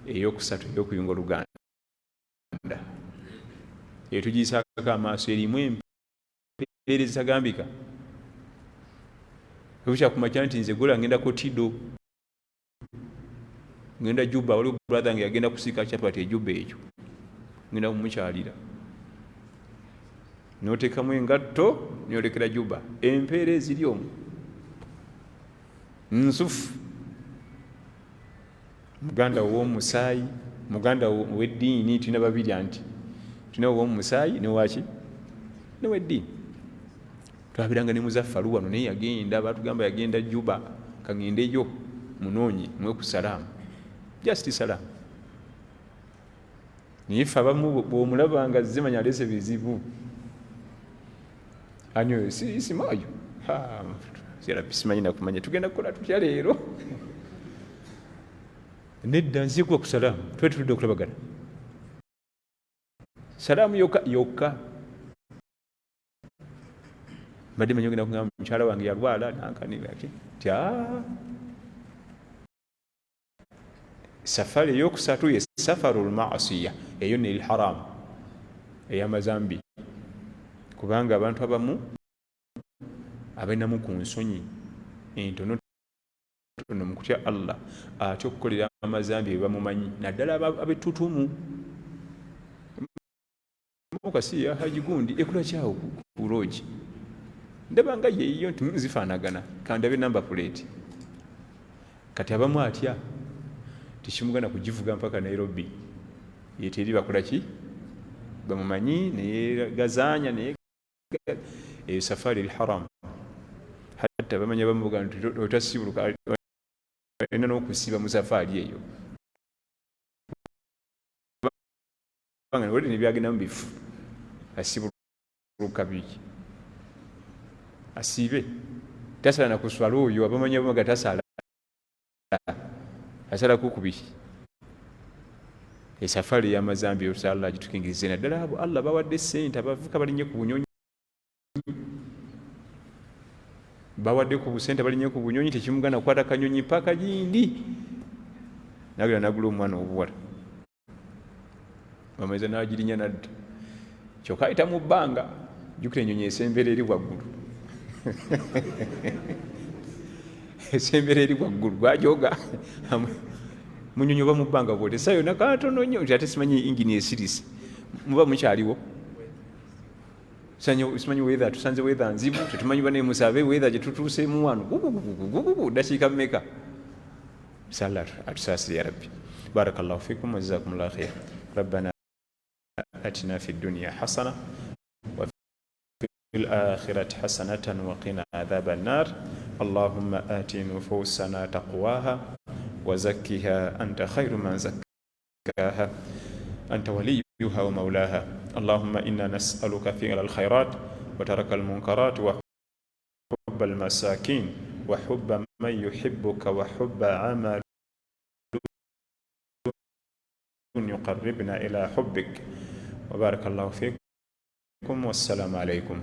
eyokusatu eyokuyunga oluganda, etugiyisaako amaaso erimu empeerezi zitagambika. Ekyakumakya nti nze gola ngenda Kotido, ngenda Juba, waliwo brother nge yagenda kusiika chapati eJuba ekyo, ngenda kumukyalira. N'oteekamu engatto n'olekera Juba, empeerezi eri omwo nsufu. Muganda w'omusaayi, muganda w'eddiini, tulina babiri anti tulina w'omusaayi newaki new'eddiini. Twabiranga ne Muzaffaru wano naye yagenda, batugamba yagenda Juba, kaŋŋendeyo munoonye mwe ku salaamu, just salaamu. Naye ffe abamu bw'omulabanga zimanya aleese bizibu, anyo simayo Rabbi simanyi nakumanya tugenda kukola tutya leero. Nedda nzigwa ku salaamu, twe tuludde okulabagana salaamu yokka. Mbadde manyi ogenda kugamba mukyala wange yalwala nankanira tya. Safari eyokusatu ye safarul ma'asiya, eyo ne haram ey'amazambi, kubanga abantu abamu abalinamu ku nsonyi entono mu kutya Allah ate okukolera amazambi ebamumanyi, naddala abettutumu. Mukasi ya Haji Gundi ekula kyawo ku loogi, ndabanga yeeyo nti zifaanagana, kandabe number plate. Kati abamu atya tekimugana kugivuga mpaka Nairobi yeteri bakola ki bamumanyi negazanya ne eyo safari al-haram hatta bamanya bamuvuga nti otasibuluka ena n'okusiba mu safari eyo bangana wali nebyagenda mu bifu asibuluka biki asibe tasala na kuswala oyo abamanya bamaga tasala asala kukubiki esafari y'amazambi osala agitukingirize naddala abo Allah bawadde ssente abavuka balinye ku bunyonyi bawadde ku busente balinye ku bunyonyi tekimugana kukwata kanyonyi paka gindi nagula nagula omwana obuwala bameze n'agirinya nadda kyokka ayita mu bbanga jjukira ennyonyi esembera eri waggulu esembera eri waggulu gwajoga munyonyi oba mu bbanga bwotesa yona katono nnyo nti ate simanyi ingini esirise muba mukyaliwo simanyi weather tusanze weather nzibu tetumanyi bane musabe weather gyetutuuseemu wano dakiika mmeka sala atusaasire ya rabbi barakallahu fikum wa jazakumullahu khair rabbana atina fi dunya hasana wa fil akhirati hasanatan wa qina adhaban nar allahumma ati nufusana taqwaha وزكها أنت خير من زكاها أنت وليها ومولاها اللهم إنا نسألك فعل الخيرات وترك المنكرات وحب المساكين وحب من يحبك وحب عمل يقربنا إلى حبك وبارك الله فيكم والسلام عليكم